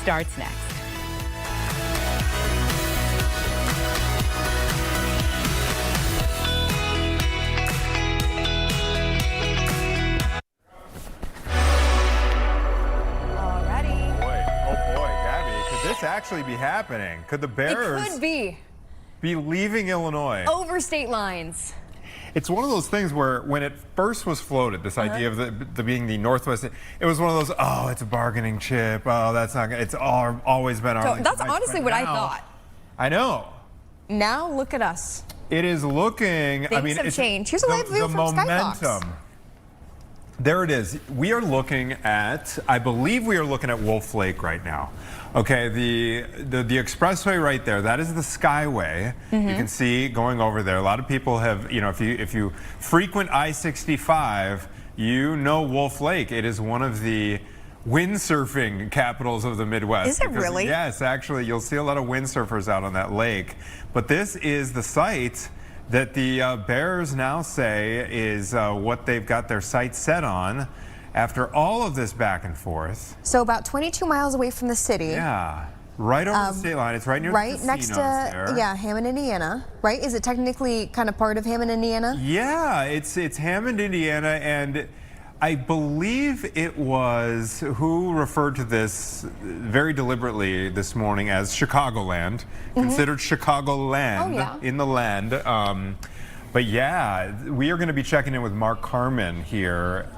starts next. This actually be happening? Could the Bears It could be leaving Illinois over state lines? It's one of those things where when it first was floated, this idea of the being the Northwest, it was one of those, oh, it's a bargaining chip. Oh, that's not good. It's always been Arlington. That's Heights. honestly But what now, I thought. I know. Now look at us. It is looking. Things have changed. Here's a live view from momentum. Skybox. There it is. We are looking at, I believe we are looking at Wolf Lake right now. Okay, the expressway right there, that is the Skyway. You can see going over there. A lot of people have, you know, if you frequent I-65, you know Wolf Lake. It is one of the windsurfing capitals of the Midwest. Is it really? Yes, actually, you'll see a lot of windsurfers out on that lake. But this is the site that the Bears now say is what they've got their sights set on after all of this back and forth. So about 22 miles away from the city. Yeah, right over the state line. It's right near right the next to there. Yeah, Hammond, Indiana. Right? Is it technically kind of part of Hammond, Indiana? Yeah, it's Hammond, Indiana, and I believe it was who referred to this very deliberately this morning as Chicagoland, considered Chicagoland in the land. But yeah, we are going to be checking in with Mark Carman here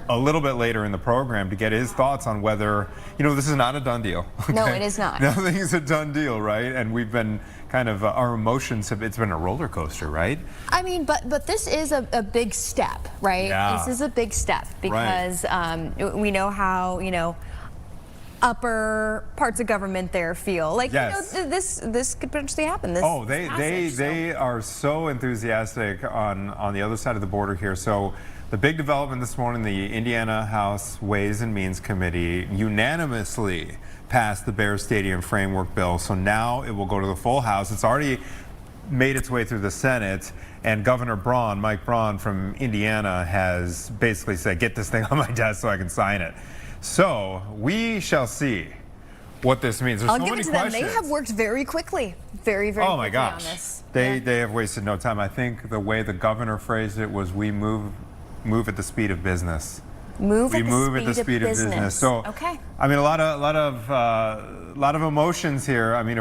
a little bit later in the program to get his thoughts on whether, you know, this is not a done deal. Okay? No, it is not. Nothing's a done deal, right? And we've been kind of, our emotions have, it's been a roller coaster, right? I mean, but this is a big step, right? Yeah. This is a big step because we know how, you know, upper parts of government there feel like, you know, this could potentially happen. They are so enthusiastic on the other side of the border here. So the big development this morning, the Indiana House Ways and Means Committee unanimously passed the Bears Stadium Framework Bill. So now it will go to the full House. It's already made its way through the Senate, and Governor Braun, Mike Braun from Indiana, has basically said, get this thing on my desk so I can sign it. So we shall see what this means. There's I'll so give many it to them. questions. They have worked very quickly, very oh my quickly gosh. on this. They have wasted no time. I think the way the governor phrased it was, we move at the speed of business. We move at the speed of business. So, I mean, a lot of emotions here. I mean,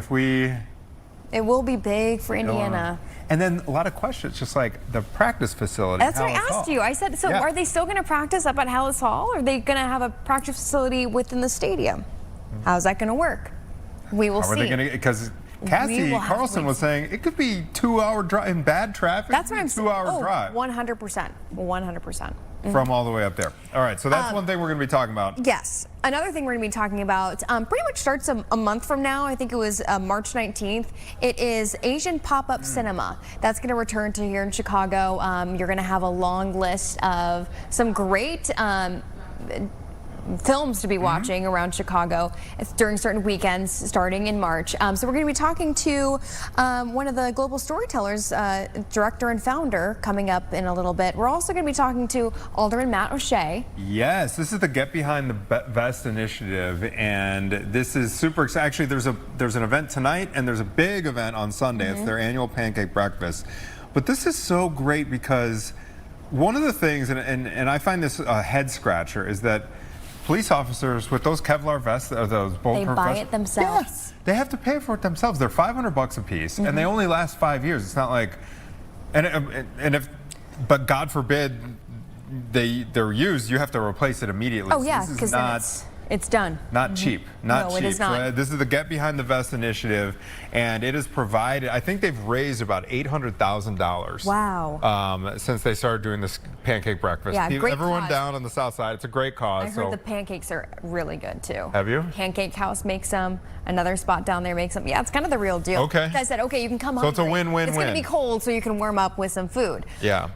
it will be big for Indiana. And then a lot of questions, just like the practice facility. That's what I asked you. I said, so are they still going to practice up at Hallis Hall? Or are they going to have a practice facility within the stadium? How's that going to work? We will see. Because Cassie Carlson was saying it could be 2-hour drive in bad traffic. That's what I'm saying. 2-hour drive. 100%. 100%. From all the way up there. All right, so that's one thing we're going to be talking about. Yes. Another thing we're going to be talking about pretty much starts a month from now. I think it was March 19th. It is Asian Pop-Up Cinema. That's going to return to here in Chicago. You're going to have a long list of some great films to be watching around Chicago during certain weekends starting in March. So we're going to be talking to one of the global storytellers, director and founder, coming up in a little bit. We're also going to be talking to Alderman Matt O'Shea. Yes, this is the Get Behind the Vest initiative, and this is super exciting. Actually, there's an event tonight, and there's a big event on Sunday. It's their annual pancake breakfast. But this is so great because one of the things, and I find this a head scratcher, is that police officers with those Kevlar vests, or those bulletproof vests, they buy it themselves. Yes, they have to pay for it themselves. They're $500 a piece, and they only last 5 years. It's not like, but God forbid they're used, you have to replace it immediately. Oh yeah, because it's done. Not cheap. Not cheap. It is not. So, this is the Get Behind the Vest initiative, and it has provided, I think they've raised about $800,000. Wow. Since they started doing this pancake breakfast. Yeah, great Everyone cause. down on the south side, it's a great cause. I heard the pancakes are really good too. Have you? Pancake House makes them. Another spot down there makes them. Yeah, it's kind of the real deal. Okay. I said, okay, you can come up. So it's a win-win-win. It's going to be cold, so you can warm up with some food. Yeah.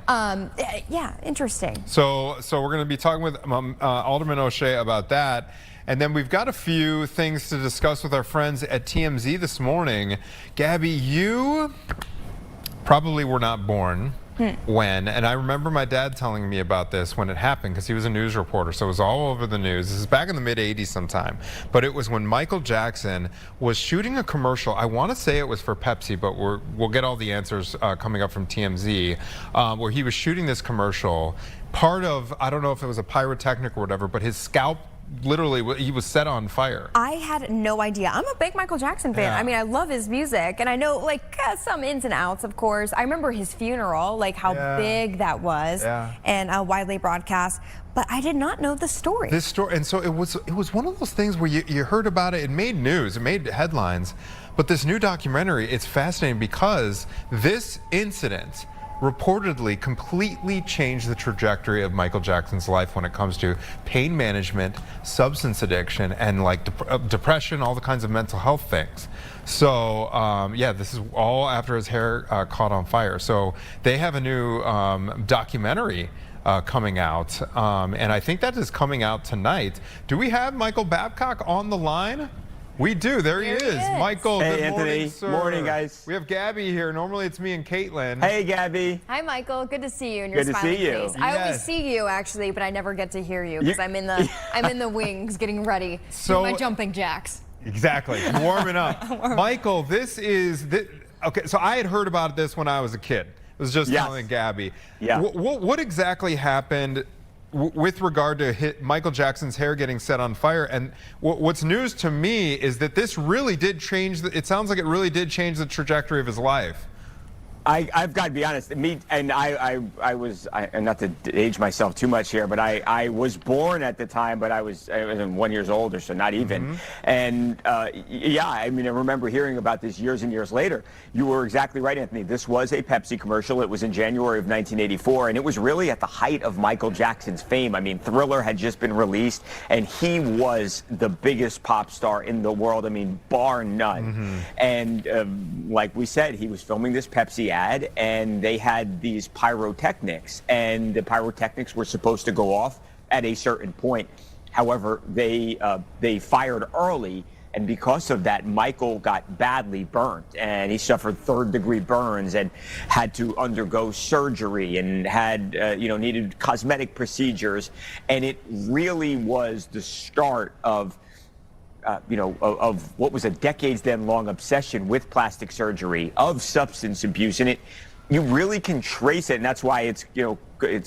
Yeah, interesting. So we're going to be talking with Alderman O'Shea about that. And then we've got a few things to discuss with our friends at TMZ this morning. Gabby, you probably were not born when, and I remember my dad telling me about this when it happened because he was a news reporter, so it was all over the news. This is back in the mid-'80s sometime, but it was when Michael Jackson was shooting a commercial. I want to say it was for Pepsi, but we'll get all the answers coming up from TMZ, where he was shooting this commercial. Part of, I don't know if it was a pyrotechnic or whatever, but his scalp, literally, he was set on fire. I had no idea. I'm a big Michael Jackson fan. Yeah. I mean, I love his music, and I know like some ins and outs, of course. I remember his funeral, like how big that was, and widely broadcast. But I did not know the story. This story, and so it was one of those things where you heard about it. It made news. It made headlines. But this new documentary, it's fascinating because this incident reportedly completely changed the trajectory of Michael Jackson's life when it comes to pain management, substance addiction, and like depression, all the kinds of mental health things. So yeah, this is all after his hair caught on fire. So they have a new documentary coming out, and I think that is coming out tonight. Do we have Michael Babcock on the line? We do. There he is. Michael, hey, good Anthony. morning, sir. Morning, guys. We have Gabby here. Normally it's me and Caitlin. Hey, Gabby. Hi, Michael. Good to see you and your Good to smiling see you. face. I always see you actually, but I never get to hear you because I'm in the wings getting ready. So my jumping jacks. Exactly. Warming up. Michael, this is okay. So I had heard about this when I was a kid. I was just telling Gabby. Yeah. What exactly happened with regard to Michael Jackson's hair getting set on fire? And what's news to me is that this really did change. It sounds like it really did change the trajectory of his life. I've got to be honest. I was not to age myself too much here, but I was born at the time, but I was 1 year old or so, not even. And yeah, I mean, I remember hearing about this years and years later. You were exactly right, Anthony. This was a Pepsi commercial. It was in January of 1984, and it was really at the height of Michael Jackson's fame. I mean, Thriller had just been released, and he was the biggest pop star in the world. I mean, bar none. And like we said, he was filming this Pepsi ad, and they had these pyrotechnics, and the pyrotechnics were supposed to go off at a certain point. However, they fired early, and because of that, Michael got badly burnt, and he suffered third-degree burns and had to undergo surgery and had needed cosmetic procedures, and it really was the start of of what was a decades-then-long obsession with plastic surgery, of substance abuse, and you really can trace it, and that's why it's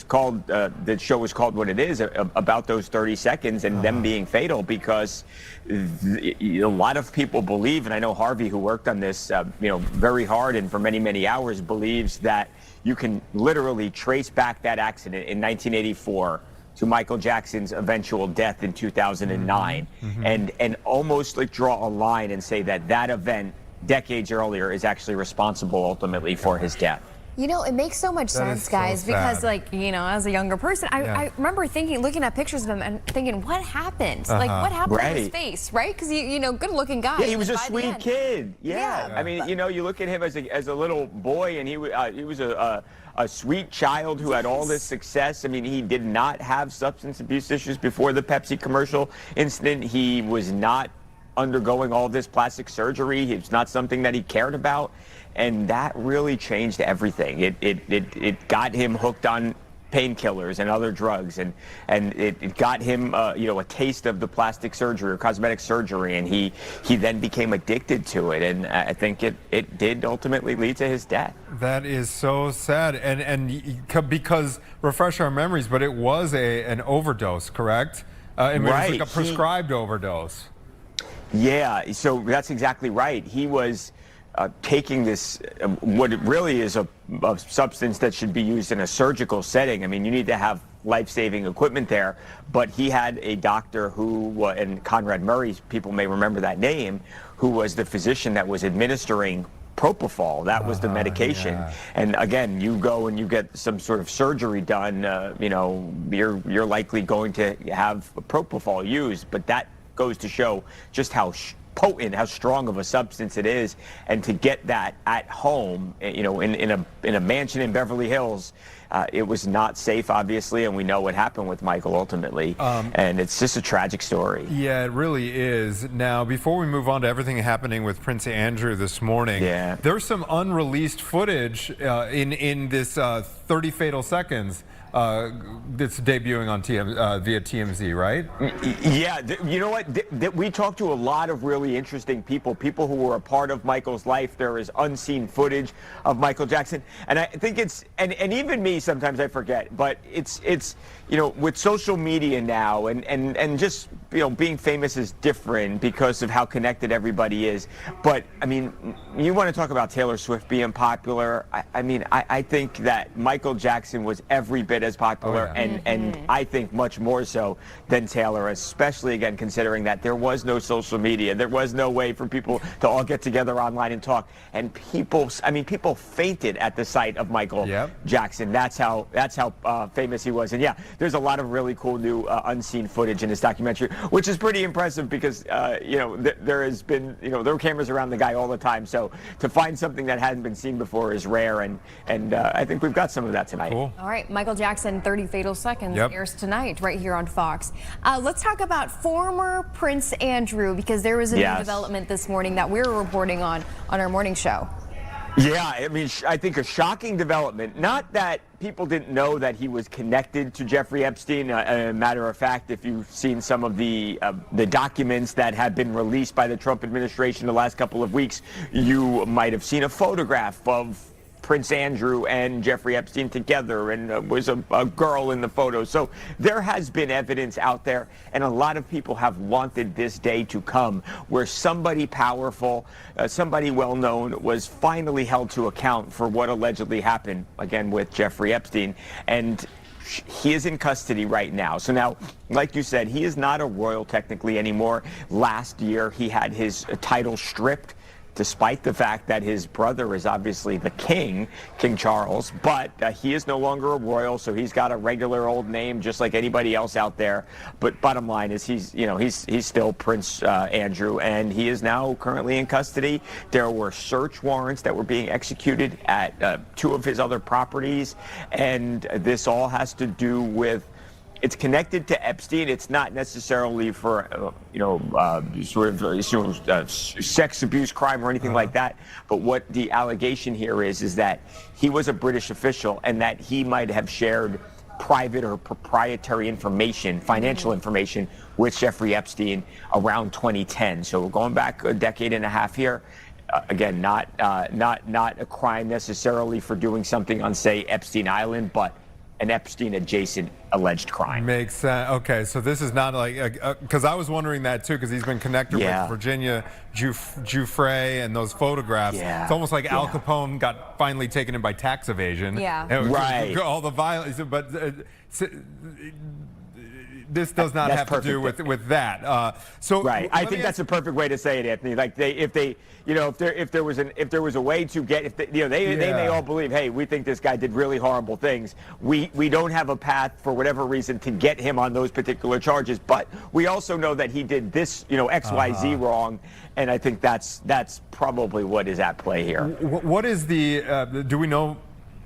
called the show is called what it is, about those 30 seconds and them being fatal, because a lot of people believe, and I know Harvey, who worked on this very hard and for many hours, believes that you can literally trace back that accident in 1984 to Michael Jackson's eventual death in 2009, and almost like draw a line and say that event decades earlier is actually responsible ultimately for his death. You know, it makes so much sense, guys, because, like, as a younger person, I remember looking at pictures of him and thinking, what happened? Like, what happened to his face, right? Because, good-looking guy. Yeah, he was a sweet kid. Yeah. I mean, you look at him as a little boy, and he was a sweet child who had all this success. I mean, he did not have substance abuse issues before the Pepsi commercial incident. He was not undergoing all this plastic surgery. It's not something that he cared about, and that really changed everything. It got him hooked on painkillers and other drugs, and it got him a taste of the plastic surgery or cosmetic surgery, and he then became addicted to it, and I think it did ultimately lead to his death. That is so sad, and because, refresh our memories, but it was an overdose, correct? It was like a prescribed overdose. Yeah, so that's exactly right. He was taking this, what it really is a substance that should be used in a surgical setting. I mean, you need to have life-saving equipment there, but he had a doctor who, and Conrad Murray, people may remember that name, who was the physician that was administering propofol. That was the medication. And again, you go and you get some sort of surgery done, you're likely going to have propofol used, but that goes to show just how potent, how strong of a substance it is, and to get that at home, in a mansion in Beverly Hills, It was not safe, obviously, and we know what happened with Michael ultimately. And it's just a tragic story. Yeah, it really is. Now, before we move on to everything happening with Prince Andrew this morning, there's some unreleased footage in this 30 Fatal Seconds that's debuting on via TMZ, right? Yeah, you know what? We talked to a lot of really interesting people who were a part of Michael's life. There is unseen footage of Michael Jackson, and I think it's and even me sometimes I forget, but it's you know, with social media now and just, you know, being famous is different because of how connected everybody is. But I mean, you want to talk about Taylor Swift being popular? I mean, I think that Michael Jackson was every bit as popular, and I think much more so than Taylor, especially again considering that there was no social media, there was no way for people to all get together online and talk, and people fainted at the sight of Michael Jackson. That's how famous he was. And yeah, there's a lot of really cool new unseen footage in this documentary, which is pretty impressive because you know, there has been, you know, there were cameras around the guy all the time, so to find something that hadn't been seen before is rare, and I think we've got some of that tonight. Cool. All right, Michael Jackson, 30 Fatal Seconds airs tonight right here on Fox. Let's talk about former Prince Andrew, because there was a new development this morning that we're reporting on our morning show. Yeah, I mean, I think a shocking development. Not that people didn't know that he was connected to Jeffrey Epstein. A matter of fact, if you've seen some of the documents that have been released by the Trump administration the last couple of weeks, you might have seen a photograph of Prince Andrew and Jeffrey Epstein together, and was a girl in the photo. So there has been evidence out there, and a lot of people have wanted this day to come where somebody powerful, somebody well-known was finally held to account for what allegedly happened, again, with Jeffrey Epstein. And he is in custody right now. So now, like you said, he is not a royal technically anymore. Last year, he had his title stripped, despite the fact that his brother is obviously the king, King Charles, but he is no longer a royal, so he's got a regular old name just like anybody else out there. But bottom line is he's still Prince Andrew, and he is now currently in custody. There were search warrants that were being executed at 2 of his other properties, and this all has to do with, it's connected to Epstein. It's not necessarily for, sex abuse crime or anything like that. But what the allegation here is that he was a British official, and that he might have shared private or proprietary information, financial information, with Jeffrey Epstein around 2010. So we're going back a decade and a half here. Again, not a crime necessarily for doing something on, say, Epstein Island, but an Epstein-adjacent alleged crime. Makes sense. Okay, so this is not like, because I was wondering that too, because he's been connected with Virginia Giuffre and those photographs. It's almost like Al Capone got finally taken in by tax evasion. Right. All the violence, but this does not have to do with that. Right. I think that's a perfect way to say it, Anthony. Like if there was a way to get, they may all believe, hey, we think this guy did really horrible things. We don't have a path for whatever reason to get him on those particular charges, but we also know that he did this, XYZ wrong, and I think that's probably what is at play here. What is do we know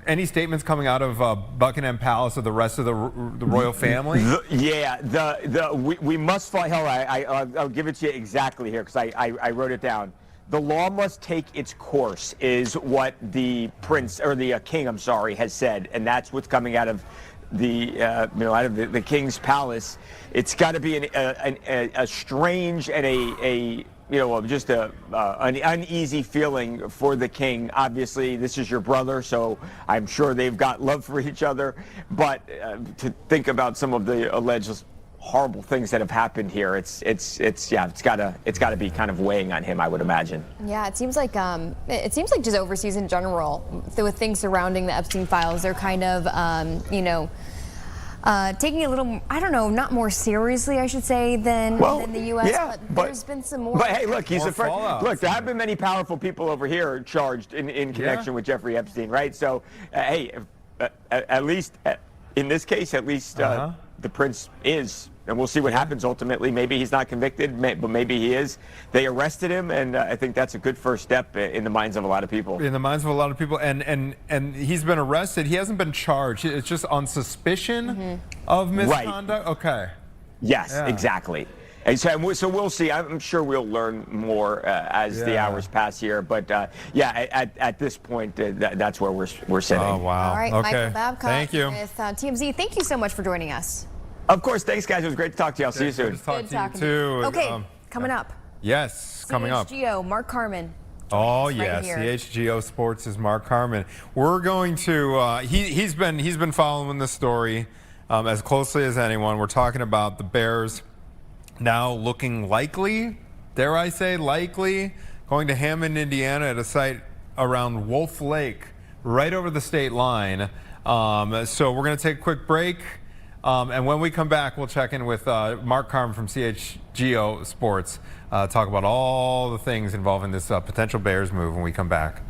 any statements coming out of Buckingham Palace or the rest of the royal family? We must find. I'll give it to you exactly here because I wrote it down. The law must take its course, is what the prince or the king, I'm sorry, has said, and that's what's coming out of the king's palace. It's got to be a strange and just an uneasy feeling for the king. Obviously, this is your brother, so I'm sure they've got love for each other. But to think about some of the alleged horrible things that have happened here, it's got to be kind of weighing on him, I would imagine. Yeah, it seems like just overseas in general, with things surrounding the Epstein files, they're kind of taking it a little, I don't know, not more seriously, I should say, than the U.S. But there's been some more. But hey, look, he's a friend. Look, there have been many powerful people over here charged in connection with Jeffrey Epstein, right? So, hey, at least in this case, at least the prince is. And we'll see what happens ultimately. Maybe he's not convicted, but maybe he is. They arrested him, and I think that's a good first step in the minds of a lot of people. In the minds of a lot of people, and he's been arrested. He hasn't been charged. It's just on suspicion of misconduct. Right. Okay. Yes, exactly. And so we'll see. I'm sure we'll learn more as the hours pass here. But at this point, that's where we're sitting. Oh wow. All right, okay. Michael Babcock Thank you. with TMZ. Thank you so much for joining us. Of course. Thanks, guys. It was great to talk to you. I'll see you soon. Good talking to to you too. Okay, coming up. Yes, coming up. CHGO, Mark Carmen. Oh right yes, here. CHGO Sports is Mark Carmen. We're going to. He's been following the story as closely as anyone. We're talking about the Bears now looking likely, dare I say, likely going to Hammond, Indiana, at a site around Wolf Lake, right over the state line. So we're going to take a quick break. And when we come back, we'll check in with Mark Carmen from CHGO Sports, talk about all the things involving this potential Bears move when we come back.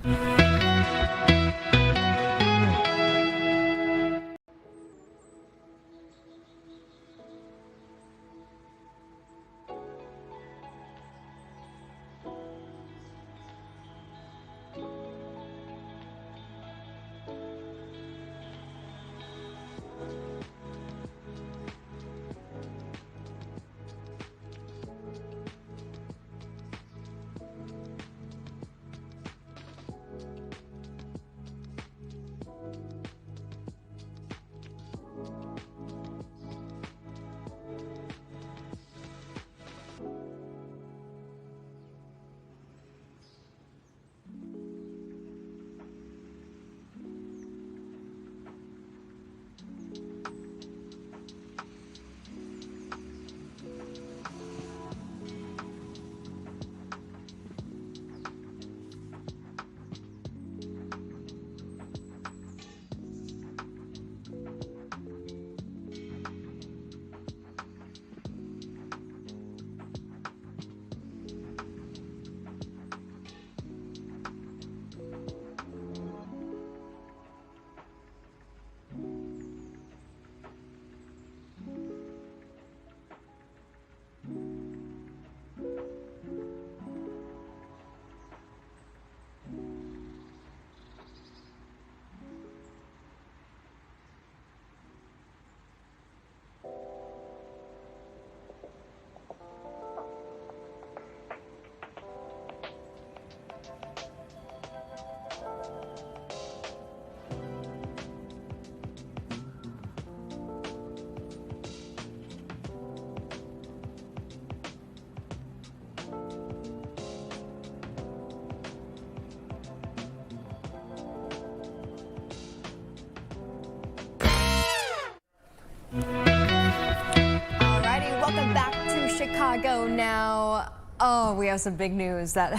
Chicago now. Oh, we have some big news that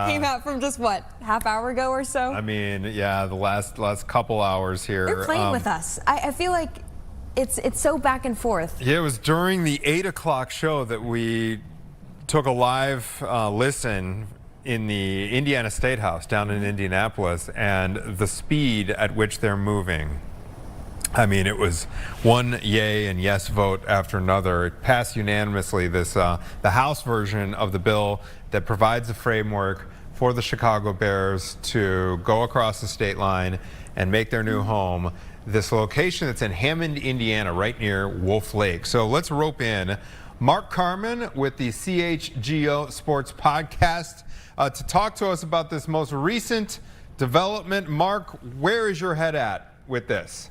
came out from just what, half hour ago or so? I mean, yeah, the last couple hours here. They're playing with us. I feel like it's so back and forth. Yeah, it was during the 8 o'clock show that we took a live listen in the Indiana State House down in Indianapolis, and the speed at which they're moving. I mean, it was one yay and yes vote after another. It passed unanimously, this the House version of the bill that provides a framework for the Chicago Bears to go across the state line and make their new home. This location that's in Hammond, Indiana, right near Wolf Lake. So let's rope in Mark Carmen with the CHGO Sports Podcast to talk to us about this most recent development. Mark, where is your head at with this?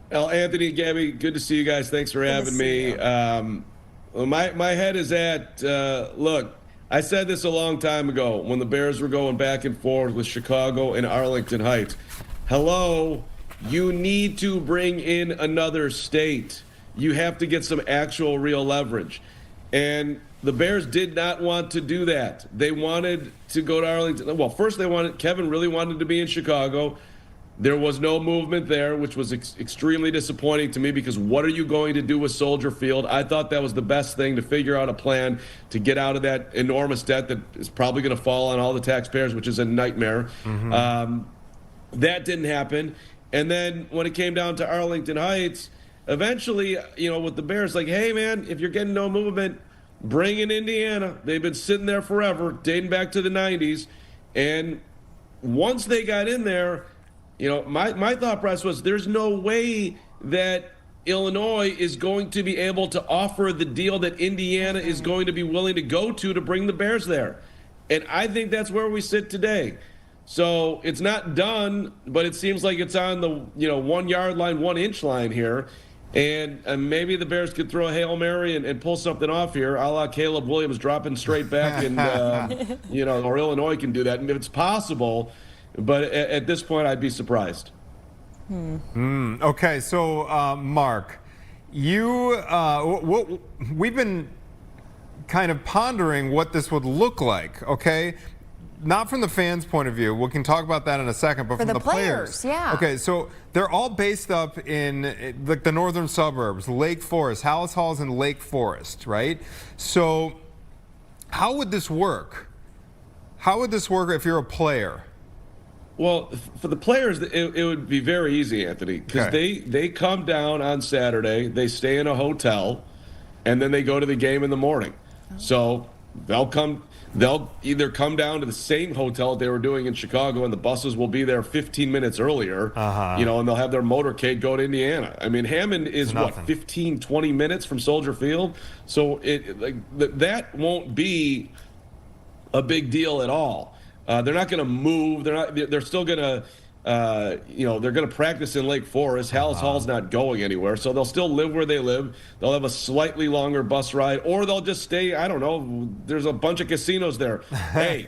Well, Anthony, Gabby, good to see you guys. Thanks for having me. My head is at, look, I said this a long time ago when the Bears were going back and forth with Chicago and Arlington Heights. Hello, you need to bring in another state. You have to get some actual real leverage. And the Bears did not want to do that. They wanted to go to Arlington. Well, first Kevin really wanted to be in Chicago. There was no movement there, which was extremely disappointing to me, because what are you going to do with Soldier Field? I thought that was the best thing, to figure out a plan to get out of that enormous debt that is probably going to fall on all the taxpayers, which is a nightmare. Mm-hmm. That didn't happen. And then when it came down to Arlington Heights, eventually, with the Bears, like, hey, man, if you're getting no movement, bring in Indiana. They've been sitting there forever, dating back to the 90s. And once they got in there, my thought process was there's no way that Illinois is going to be able to offer the deal that Indiana is going to be willing to go to bring the Bears there. And I think that's where we sit today. So it's not done, but it seems like it's on the 1 yard line, 1 inch line here. And maybe the Bears could throw a Hail Mary and pull something off here, a la Caleb Williams dropping straight back, and or Illinois can do that. And if it's possible, but at this point, I'd be surprised. Okay, so Mark, we've been kind of pondering what this would look like, okay? Not from the fans' point of view. We can talk about that in a second, but For from the players, yeah. Okay, so they're all based up in like the northern suburbs, Lake Forest. Hallis Hall's in Lake Forest, right? So how would this work? How would this work if you're a player? Well, for the players, it would be very easy, Anthony, because they come down on Saturday, they stay in a hotel, and then they go to the game in the morning. So they'll either come down to the same hotel that they were doing in Chicago, and the buses will be there 15 minutes earlier, and they'll have their motorcade go to Indiana. I mean, Hammond is 15, 20 minutes from Soldier Field. So that won't be a big deal at all. They're not going to move. They're still going to, they're going to practice in Lake Forest. Hallis Hall's not going anywhere, so they'll still live where they live. They'll have a slightly longer bus ride, or they'll just stay. I don't know. There's a bunch of casinos there. Hey,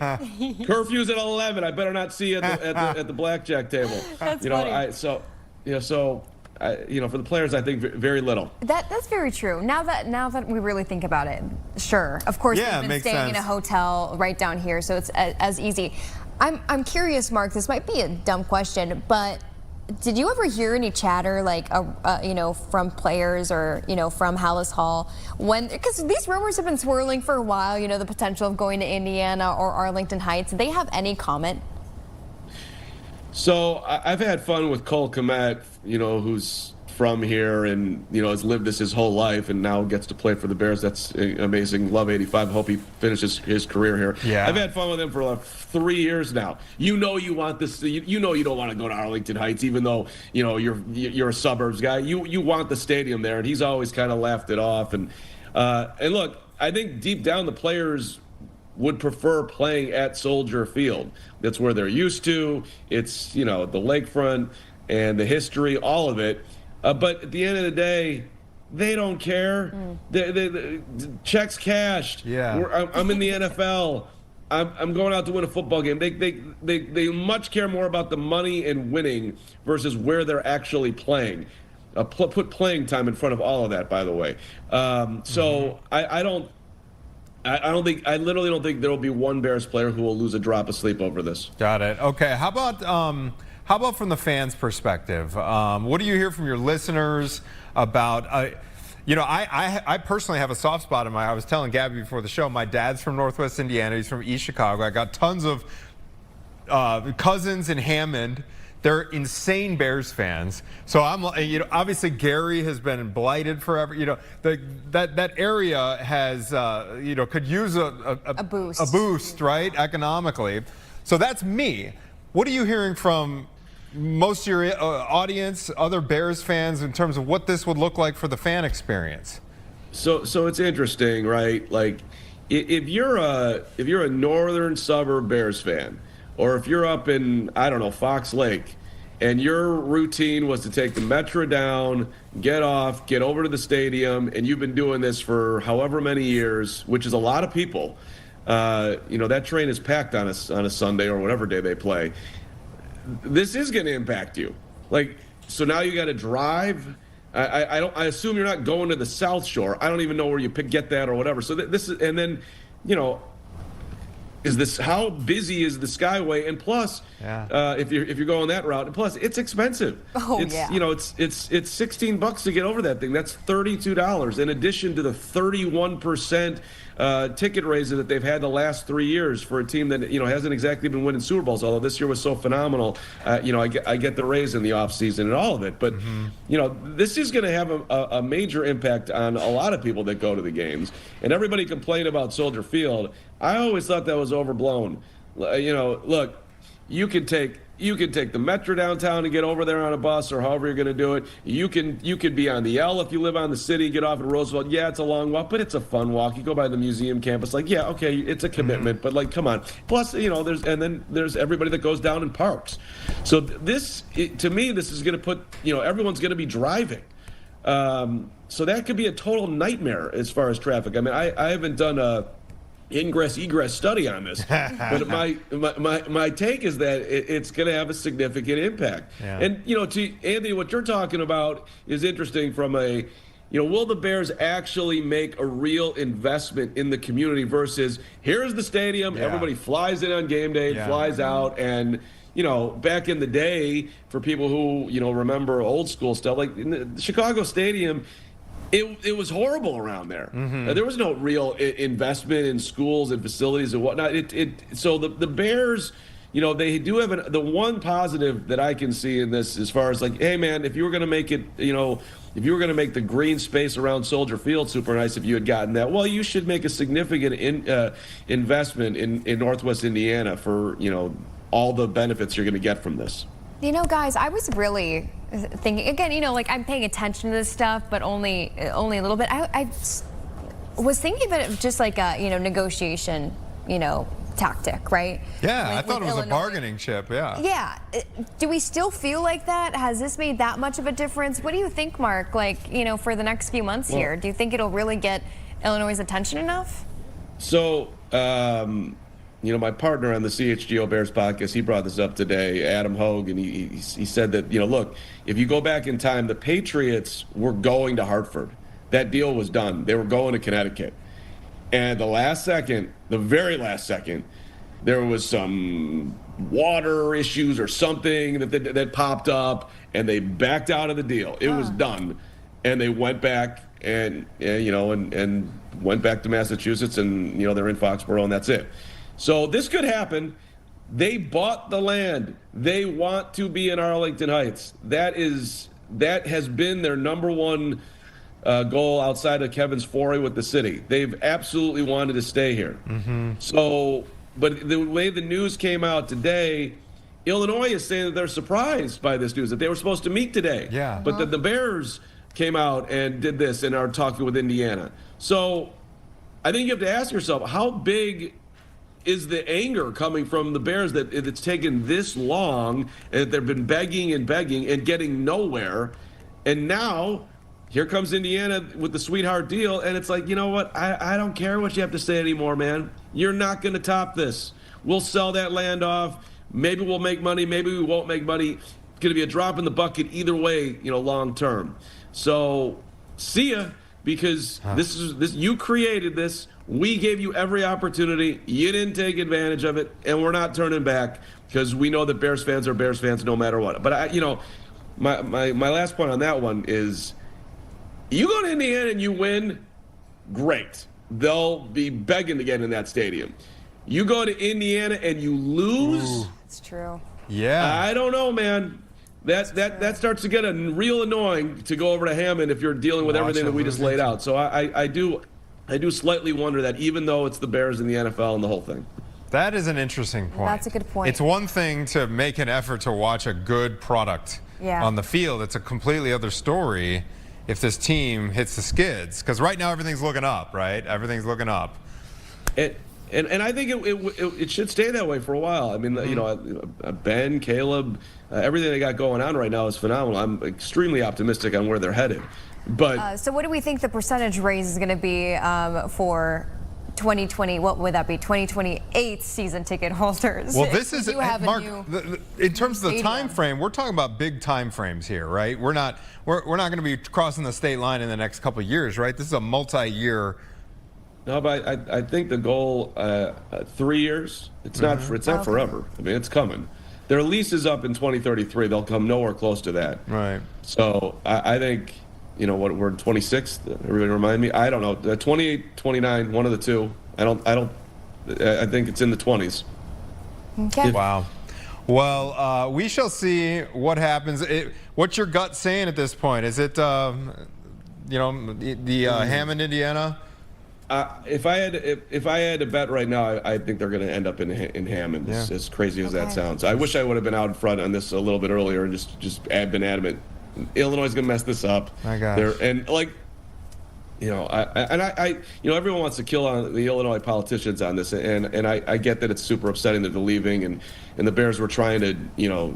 curfew's at 11. I better not see you at the blackjack table. That's funny. For the players, I think very little. That's very true. Now that we really think about it, sure. Of course, Yeah, they've been makes staying sense. in a hotel right down here, so it's as easy. I'm curious, Mark. This might be a dumb question, but did you ever hear any chatter, from players or from Hallis Hall because these rumors have been swirling for a while? The potential of going to Indiana or Arlington Heights. Did they have any comment? So I've had fun with Cole Kmet, who's from here and, has lived this his whole life and now gets to play for the Bears. That's amazing. Love 85. Hope he finishes his career here. Yeah. I've had fun with him for like 3 years now. You want this. You don't want to go to Arlington Heights, even though, you're a suburbs guy. You want the stadium there, and he's always kind of laughed it off. And look, I think deep down the players would prefer playing at Soldier Field. That's where they're used to. It's, the lakefront and the history, all of it. But at the end of the day, they don't care. The checks cashed. Yeah. I'm in the NFL. I'm going out to win a football game. They much care more about the money and winning versus where they're actually playing. Put playing time in front of all of that, by the way. So I literally don't think there will be one Bears player who will lose a drop of sleep over this. Got it. Okay. How about from the fans' perspective? What do you hear from your listeners about? I personally have a soft spot in I was telling Gabby before the show. My dad's from Northwest Indiana. He's from East Chicago. I got tons of cousins in Hammond. They're insane Bears fans. So I'm, obviously Gary has been blighted forever. That area has, could use a boost. A boost, right, economically. So that's me. What are you hearing from most of your audience, other Bears fans, in terms of what this would look like for the fan experience? So it's interesting, right? Like, if you're a northern suburb Bears fan, or if you're up in, I don't know, Fox Lake, and your routine was to take the Metro down, get off, get over to the stadium, and you've been doing this for however many years, which is a lot of people. That train is packed on a Sunday or whatever day they play. This is going to impact you. So now you got to drive. I assume you're not going to the South Shore. I don't even know where you get that or whatever. So this is, and then, how busy is the Skyway? And plus, if you're going that route, and plus it's expensive. Oh, it's, yeah. You know, it's $16 to get over that thing. That's $32 in addition to the 31% ticket raises that they've had the last 3 years for a team that, you know, hasn't exactly been winning Super Bowls, although this year was so phenomenal. You know, I get the raise in the offseason and all of it. But, you know, this is going to have a major impact on a lot of people that go to the games. And everybody complained about Soldier Field. I always thought that was overblown. You know, look, you can take the Metro downtown and get over there on a bus, or however you're going to do it. You could be on the L if you live on the city, get off at Roosevelt. Yeah, it's a long walk, but it's a fun walk. You go by the museum campus, like, yeah, okay, it's a commitment, but like, come on. Plus, you know, there's everybody that goes down in parks. So to me, this is going to put, you know, everyone's going to be driving. So that could be a total nightmare as far as traffic. I mean, I haven't done a ingress-egress study on this, but my take is that it's going to have a significant impact. Yeah. And, you know, to Anthony, what you're talking about is interesting from you know, will the Bears actually make a real investment in the community versus here's the stadium, everybody flies in on game day, flies out, and, you know, back in the day, for people who, you know, remember old school stuff, like in the Chicago Stadium, it was horrible around there. There was no real investment in schools and facilities and whatnot. So the Bears, you know, they do have the one positive that I can see in this, as far as like, hey man, if you were going to make it, you know, if you were going to make the green space around Soldier Field super nice, if you had gotten that, well, you should make a significant investment in Northwest Indiana for, you know, all the benefits you're going to get from this. You know, guys, I was really thinking, again, you know, like I'm paying attention to this stuff, but only a little bit. I was thinking of it just like a, you know, negotiation, you know, tactic, right? Yeah, I thought it was a bargaining chip, Yeah. Do we still feel like that? Has this made that much of a difference? What do you think, Mark, like, you know, for the next few months here? Do you think it'll really get Illinois' attention enough? So, you know, my partner on the CHGO Bears podcast, he brought this up today, Adam Hogue, and he said that, you know, look, if you go back in time, the Patriots were going to Hartford. That deal was done. They were going to Connecticut. And the very last second, there was some water issues or something that popped up, and they backed out of the deal. It was done. And they went back and you know, and went back to Massachusetts, and, you know, they're in Foxborough, and that's it. So this could happen. They bought the land. They want to be in Arlington Heights. That has been their number one goal outside of Kevin's foray with the city. They've absolutely wanted to stay here. So, but the way the news came out today, Illinois is saying that they're surprised by this news, that they were supposed to meet today. Yeah. But that the Bears came out and did this and are talking with Indiana. So I think you have to ask yourself, how big is the anger coming from the Bears that it's taken this long, and that they've been begging and getting nowhere, and now here comes Indiana with the sweetheart deal, and it's like, you know what, I don't care what you have to say anymore, man. You're not going to top this. We'll sell that land off. Maybe we'll make money, maybe we won't make money. It's going to be a drop in the bucket either way, you know, long term. So see ya, because this you created this. We gave you every opportunity. You didn't take advantage of it, and we're not turning back, because we know that Bears fans are Bears fans no matter what. But you know, my last point on that one is, you go to Indiana and you win, great. They'll be begging to get in that stadium. You go to Indiana and you lose. It's true. Yeah. I don't know, man. That starts to get real annoying to go over to Hammond if you're dealing with everything that we just laid out. So I do slightly wonder that, even though it's the Bears and the NFL and the whole thing. That is an interesting point. That's a good point. It's one thing to make an effort to watch a good product on the field. It's a completely other story if this team hits the skids. Because right now everything's looking up, right? Everything's looking up. And I think it should stay that way for a while. I mean, you know, Ben, Caleb, everything they got going on right now is phenomenal. I'm extremely optimistic on where they're headed. But so what do we think the percentage raise is going to be for 2020? What would that be? 2028 season ticket holders. Well, this is Mark. In terms of the time frame, we're talking about big time frames here, right? We're not going to be crossing the state line in the next couple of years, right? This is a multi-year No, but I think the goal 3 years. It's not forever. I mean, it's coming. Their lease is up in 2033. They'll come nowhere close to that. Right. So I think, what we're 26th. Everybody remind me. I don't know. 28, 29, one of the two. I think it's in the 20s. Okay. Wow. Well, we shall see what happens. What's your gut saying at this point? Is it, Hammond, Indiana? If I had to bet right now, I think they're going to end up in Hammond. Yeah. As crazy as that sounds. I wish I would have been out in front on this a little bit earlier and just been adamant. Illinois is going to mess this up. My gosh. Everyone wants to kill on the Illinois politicians on this, and I get that it's super upsetting that they're leaving, and the Bears were trying to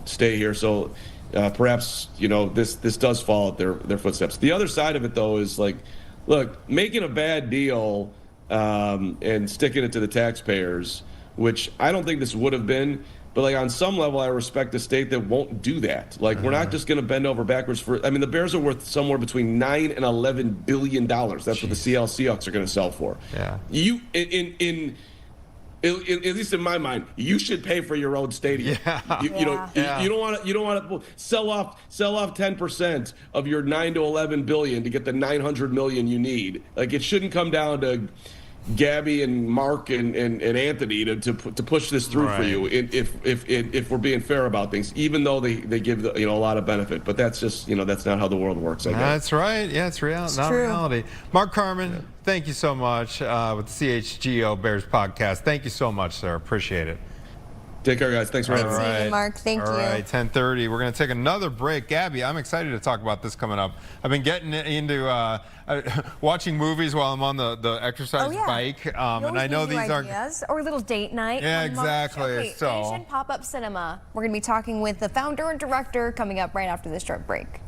stay here, so perhaps this does fall at their footsteps. The other side of it though is look, making a bad deal and sticking it to the taxpayers, which I don't think this would have been. But on some level, I respect a state that won't do that. We're not just going to bend over backwards for. I mean, the Bears are worth somewhere between $9 and $11 billion. That's what the Seattle Seahawks are going to sell for. Yeah. At least in my mind, you should pay for your own stadium. Yeah. You don't want to sell off 10% of your 9 to 11 billion to get the 900 million you need. It shouldn't come down to Gabby and Mark and Anthony to push this through for you if we're being fair about things, even though they give a lot of benefit. But that's just that's not how the world works. I guess. That's right. Yeah, it's not true. reality. Mark Carman, thank you so much with the CHGO Bears podcast. Thank you so much, sir. Appreciate it. Take care, guys. Thanks for having me. Good seeing you, Mark. Thank you. All right, 10:30. We're going to take another break. Gabby, I'm excited to talk about this coming up. I've been getting into watching movies while I'm on the exercise bike, and I know these ideas, or a little date night. Yeah, exactly. Okay, so Asian Pop-Up Cinema. We're going to be talking with the founder and director coming up right after this short break.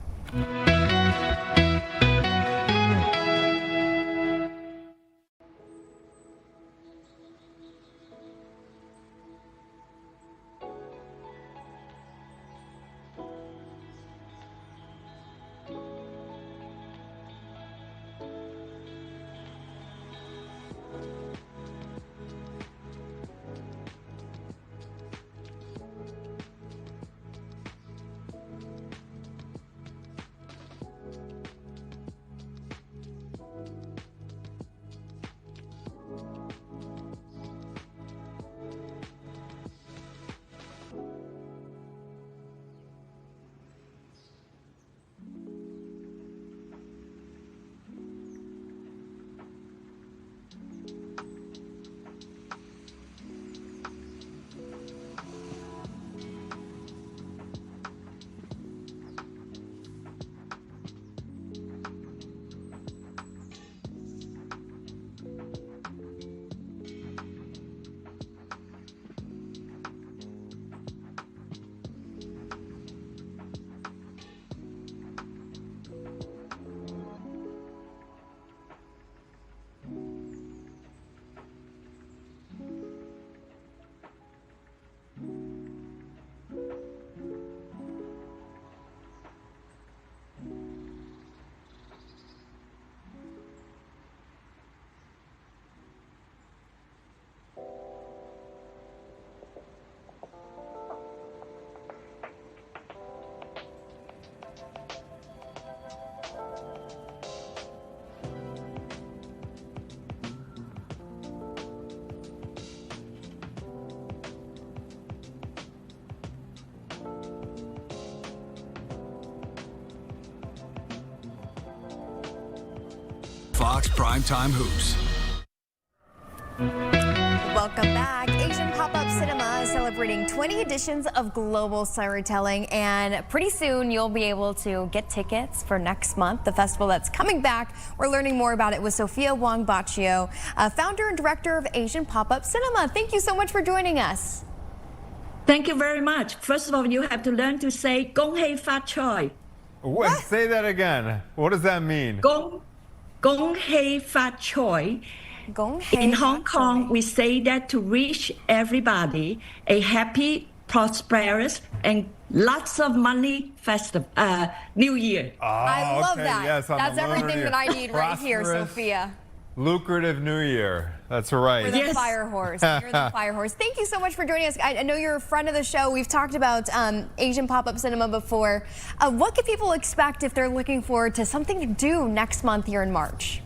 Fox Primetime Hoops. Welcome back. Asian Pop-Up Cinema is celebrating 20 editions of global storytelling, and pretty soon you'll be able to get tickets for next month, the festival that's coming back. We're learning more about it with Sophia Wong Baccio, founder and director of Asian Pop-Up Cinema. Thank you so much for joining us. Thank you very much. First of all, you have to learn to say "Gong Hei Fat Choi." What? Say that again. What does that mean? Gong Hei Fat Choi. In Hong Kong, we say that to wish everybody a happy, prosperous, and lots of money New Year. Oh, I love okay. that. Yes, That's everything that I need right here, Prosperous. Sophia. Lucrative New Year. That's right. You're the Yes. fire horse. You're the fire horse. Thank you so much for joining us. I know you're a friend of the show. We've talked about Asian pop-up cinema before. What can people expect if they're looking forward to something to do next month here in March?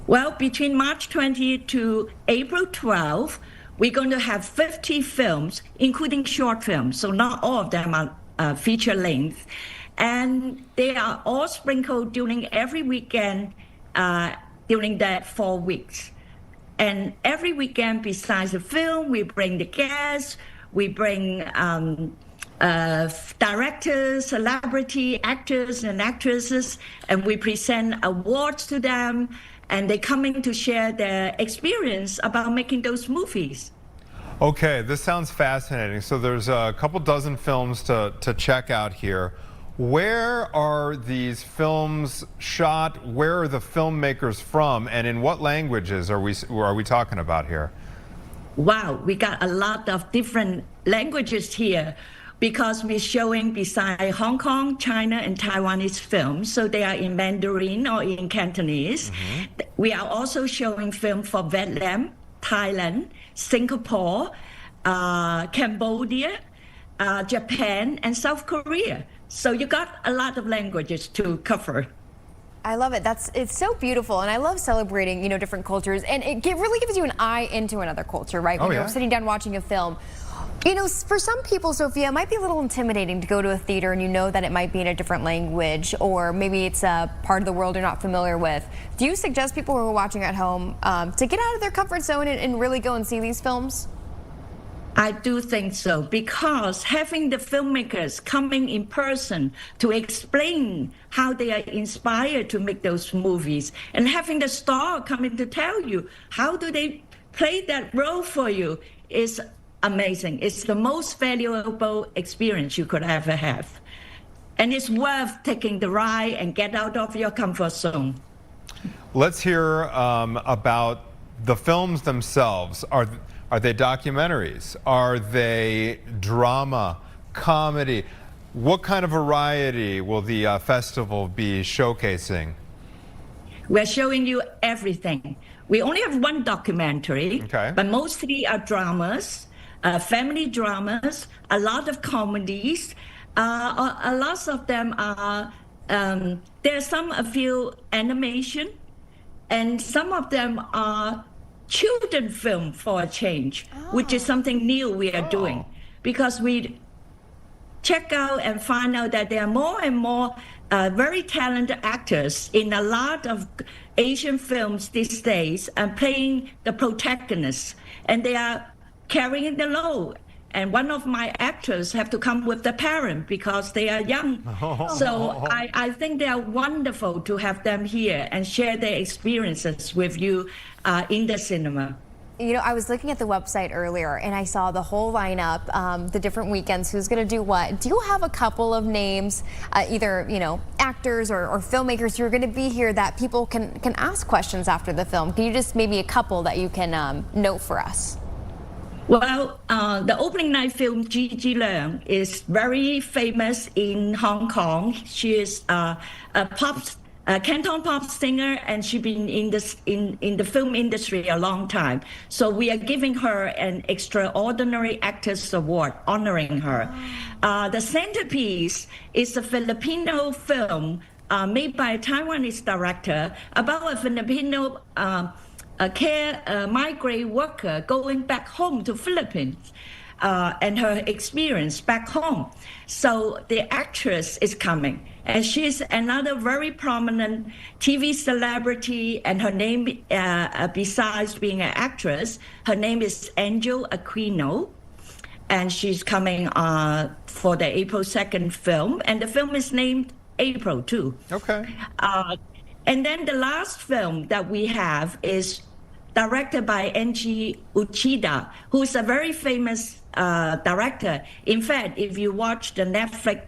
Well, between March 20th to April 12th, we're going to have 50 films, including short films. So not all of them are feature length. And they are all sprinkled during every weekend during that 4 weeks. And every weekend, besides the film, we bring the guests, we bring directors, celebrity actors and actresses, and we present awards to them, and they come in to share their experience about making those movies. Okay, this sounds fascinating. So there's a couple dozen films to check out here. Where are these films shot? Where are the filmmakers from? And in what languages are we talking about here? Wow, we got a lot of different languages here because we're showing beside Hong Kong, China, and Taiwanese films. So they are in Mandarin or in Cantonese. We are also showing film for Vietnam, Thailand, Singapore, Cambodia, Japan, and South Korea. So you got a lot of languages to cover. I love it. It's so beautiful, and I love celebrating, different cultures, and it really gives you an eye into another culture, right? When you're sitting down watching a film. For some people, Sophia, it might be a little intimidating to go to a theater and you know that it might be in a different language, or maybe it's a part of the world you're not familiar with. Do you suggest people who are watching at home to get out of their comfort zone and really go and see these films? I do think so, because having the filmmakers coming in person to explain how they are inspired to make those movies, and having the star coming to tell you how do they play that role for you is amazing. It's the most valuable experience you could ever have. And it's worth taking the ride and get out of your comfort zone. Let's hear about the films themselves. Are they documentaries? Are they drama, comedy? What kind of variety will the festival be showcasing? We're showing you everything. We only have one documentary, Okay. but mostly are dramas, family dramas, a lot of comedies. A lot of them are, there's a few animation, and some of them are children film for a change, which is something new we are doing, because we check out and find out that there are more and more very talented actors in a lot of Asian films these days and playing the protagonists, and they are carrying the load. And one of my actors have to come with the parent because they are young. So I think they are wonderful to have them here and share their experiences with you in the cinema. I was looking at the website earlier and I saw the whole lineup, the different weekends, who's going to do what. Do you have a couple of names, either, actors or filmmakers who are going to be here that people can ask questions after the film? Can you just maybe a couple that you can note for us? Well, the opening night film Gigi Leung is very famous in Hong Kong. She is a Canton pop singer, and she's been in the film industry a long time. So we are giving her an extraordinary actress award, honoring her. The centerpiece is a Filipino film made by a Taiwanese director about a Filipino migrant worker going back home to Philippines and her experience back home. So the actress is coming, and she's another very prominent TV celebrity, and her name, besides being an actress, her name is Angel Aquino, and she's coming for the April 2nd film, and the film is named April too. Okay. And then the last film that we have is directed by N.G. Uchida, who's a very famous director. In fact, if you watch the Netflix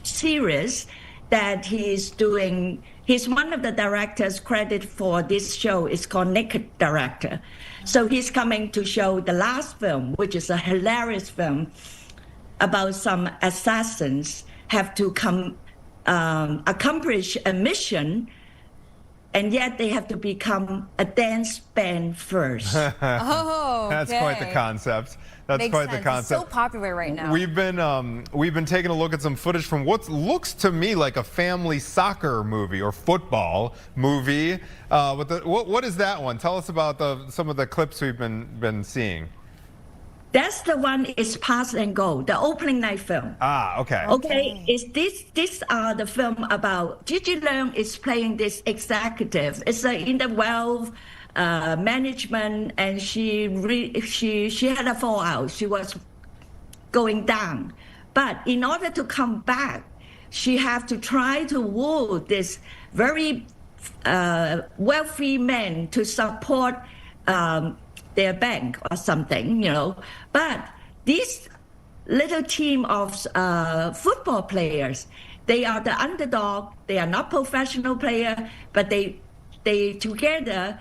series that he's doing, he's one of the directors credited for this show. It's called Naked Director. So he's coming to show the last film, which is a hilarious film about some assassins have to come accomplish a mission and yet they have to become a dance band first. Oh, That's quite the concept. That's Makes quite sense. the concept. It's so popular right now. We've been taking a look at some footage from what looks to me like a family soccer movie or football movie. What is that one? Tell us about some of the clips we've been seeing. That's the one is Pass and Go, the opening night film. Ah, okay. Okay, is this are the film about Gigi Leung is playing this executive. It's in the wealth management, and she had a fallout. She was going down, but in order to come back, she have to try to woo this very wealthy man to support their bank or something, But this little team of football players, they are the underdog. They are not professional players, but they together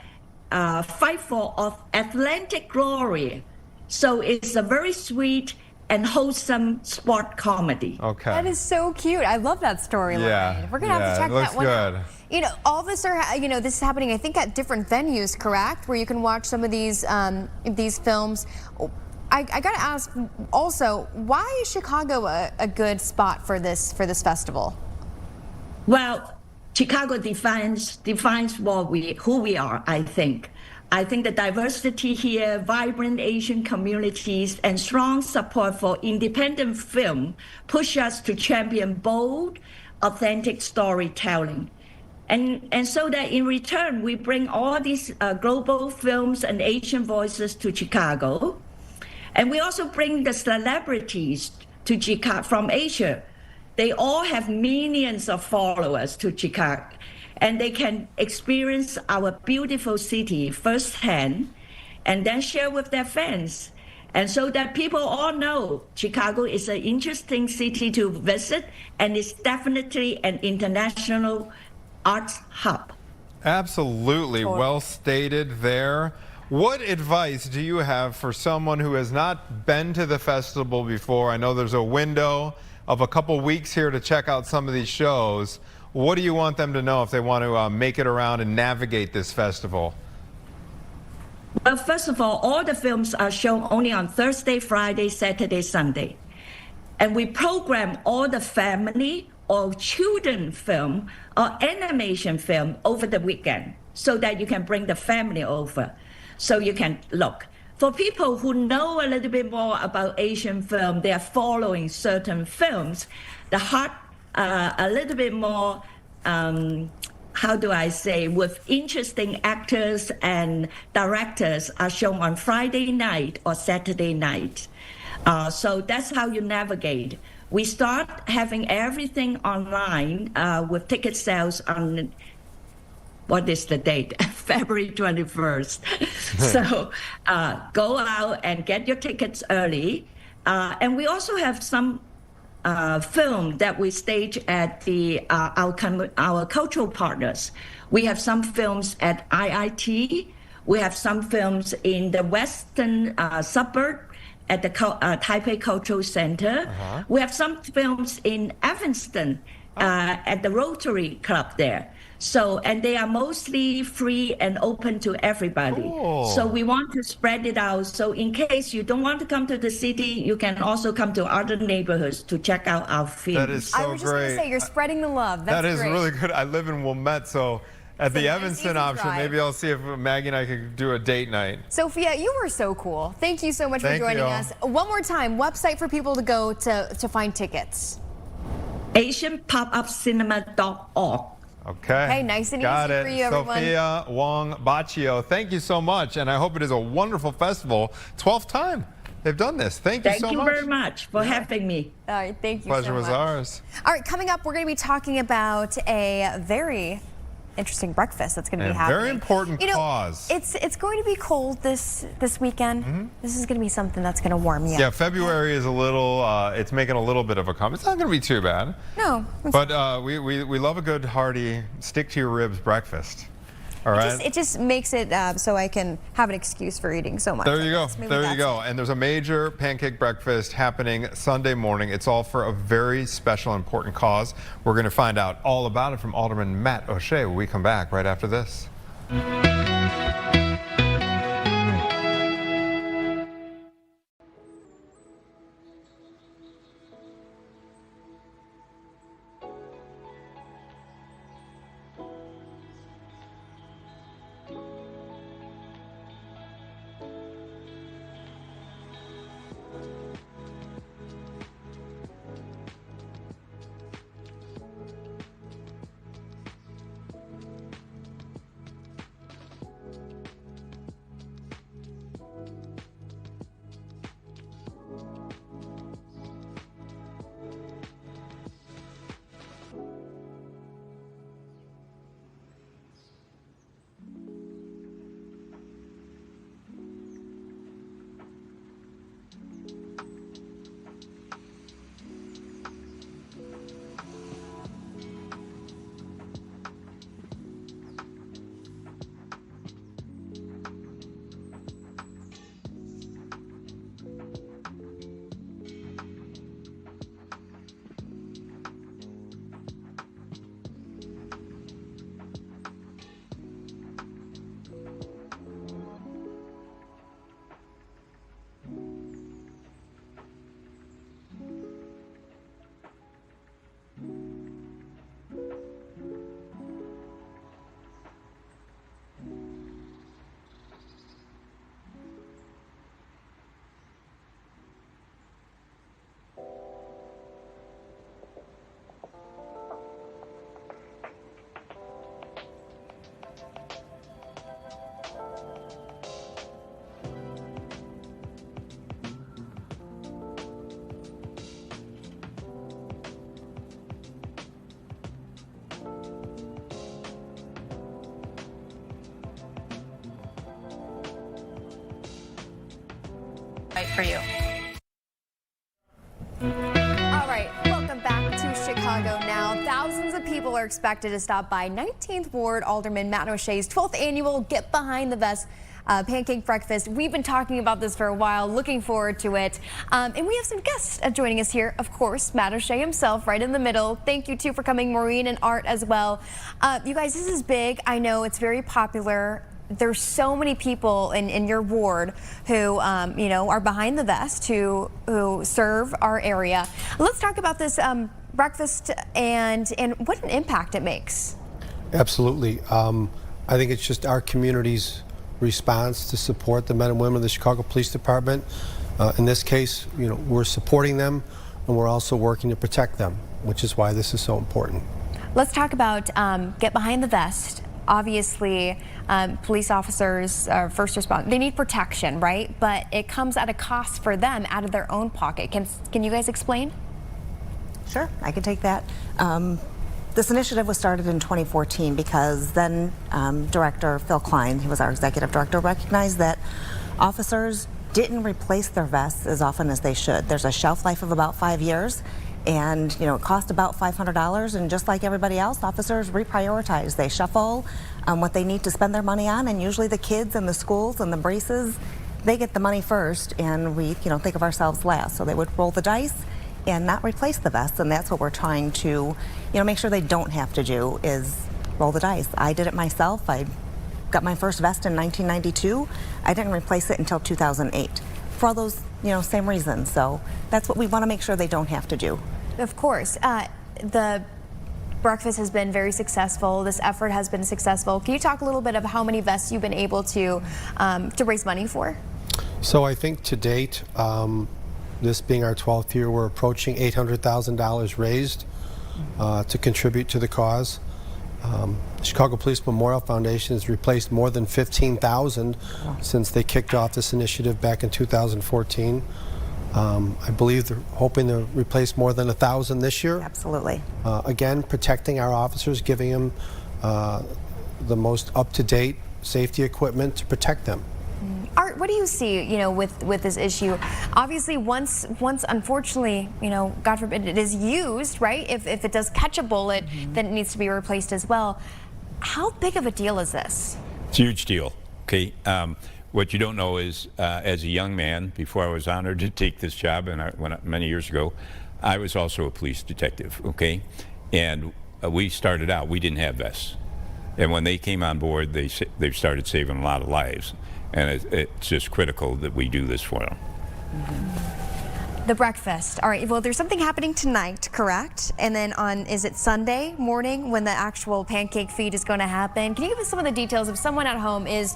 fight for Atlantic glory. So it's a very sweet and wholesome sport comedy. Okay. That is so cute. I love that storyline. Yeah, We're gonna have to check that one good. out. All this this is happening, I think, at different venues, correct? Where you can watch some of these films. I gotta ask also, why is Chicago a good spot for this festival? Well, Chicago defines who we are, I think. I think the diversity here, vibrant Asian communities, and strong support for independent film push us to champion bold, authentic storytelling. And so that in return, we bring all these global films and Asian voices to Chicago. And we also bring the celebrities to Chicago from Asia. They all have millions of followers to Chicago, and they can experience our beautiful city firsthand and then share with their fans. And so that people all know Chicago is an interesting city to visit, and it's definitely an international arts hub. Absolutely. Well stated there. What advice do you have for someone who has not been to the festival before? I know there's a window of a couple weeks here to check out some of these shows. What do you want them to know if they want to make it around and navigate this festival? Well, first of all the films are shown only on Thursday, Friday, Saturday, Sunday. And we program all the family or children film or animation film over the weekend so that you can bring the family over. So you can look. For people who know a little bit more about Asian film, they are following certain films, the heart a little bit more, how do I say, with interesting actors and directors are shown on Friday night or Saturday night. So that's how you navigate. We start having everything online with ticket sales on, what is the date? February 21st. So go out and get your tickets early. And we also have some film that we stage at our cultural partners. We have some films at IIT. We have some films in the western suburb at the Taipei Cultural Center. We have some films in Evanston at the Rotary Club there. So, and they are mostly free and open to everybody. Cool. So we want to spread it out. So in case you don't want to come to the city, you can also come to other neighborhoods to check out our films. That is so great. I was just going to say, you're spreading the love. That's That is great. really good. I live in Wilmette, so at the nice Evanston easy option, drive. maybe I'll see if Maggie and I could do a date night. Sophia, you were so cool. Thank you so much for Thank joining you. us. One more time, website for people to go to find tickets. AsianPopUpCinema.org. Okay. Nice and Got easy it. for you, everyone. Sophia Wong Baccio, thank you so much, and I hope it is a wonderful festival. 12th time they've done this. Thank you so much. Thank you very much for having me. All right, thank you Pleasure so was much. ours. All right, coming up, we're going to be talking about a very interesting breakfast that's going to be And a happening. very important cause. It's going to be cold this weekend. This is going to be something that's going to warm you Yeah, up. February is a little, it's making a little bit of a come. It's not going to be too bad. No. But we love a good, hearty, stick-to-your-ribs breakfast. All right. It just makes it so I can have an excuse for eating so much. There you go. There you go. And there's a major pancake breakfast happening Sunday morning. It's all for a very special, important cause. We're going to find out all about it from Alderman Matt O'Shea when we come back right after this. Right for you. All right, welcome back to Chicago Now. Thousands of people are expected to stop by 19th Ward Alderman Matt O'Shea's 12th annual Get Behind the Vest pancake breakfast. We've been talking about this for a while, looking forward to it. And we have some guests joining us here. Of course, Matt O'Shea himself right in the middle. Thank you too for coming, Maureen and Art as well. You guys, this is big. I know it's very popular. There's so many people in your ward who, you know, are behind the vest, who serve our area. Let's talk about this breakfast and what an impact it makes. Absolutely. I think it's just our community's response to support the men and women of the Chicago Police Department. In this case, you know, we're supporting them and we're also working to protect them, which is why this is so important. Let's talk about Get Behind the Vest. Obviously, police officers, first responders, they need protection, right? But it comes at a cost for them out of their own pocket. Can you guys explain? Sure, I can take that. This initiative was started in 2014 because then Director Phil Klein, he was our executive director, recognized that officers didn't replace their vests as often as they should. There's a shelf life of about 5 years. And, you know, it cost about $500, and just like everybody else, officers reprioritize. They shuffle what they need to spend their money on, and usually the kids and the schools and the braces, they get the money first, and we, you know, think of ourselves last. So they would roll the dice and not replace the vests, and that's what we're trying to, you know, make sure they don't have to do, is roll the dice. I did it myself. I got my first vest in 1992. I didn't replace it until 2008 for all those, you know, same reasons. So that's what we want to make sure they don't have to do. Of course. The breakfast has been very successful. This effort has been successful. Can you talk a little bit about how many vests you've been able to raise money for? So I think to date, this being our 12th year, we're approaching $800,000 raised to contribute to the cause. Chicago Police Memorial Foundation has replaced more than 15,000 since they kicked off this initiative back in 2014. I believe they're hoping to replace more than 1,000 this year. Absolutely. Again, protecting our officers, giving them the most up-to-date safety equipment to protect them. Art, what do you see, you know, with this issue? Obviously, once unfortunately, you know, God forbid, it is used, right? If it does catch a bullet, then it needs to be replaced as well. how big of a deal is this? It's a huge deal. Okay. What you don't know is, as a young man, before I was honored to take this job, many years ago, I was also a police detective. Okay, and we started out, we didn't have vests, and when they came on board, they started saving a lot of lives, and it's just critical that we do this for them. The breakfast. All right. Well, there's something happening tonight, correct? And then is it Sunday morning when the actual pancake feed is going to happen? Can you give us some of the details if someone at home is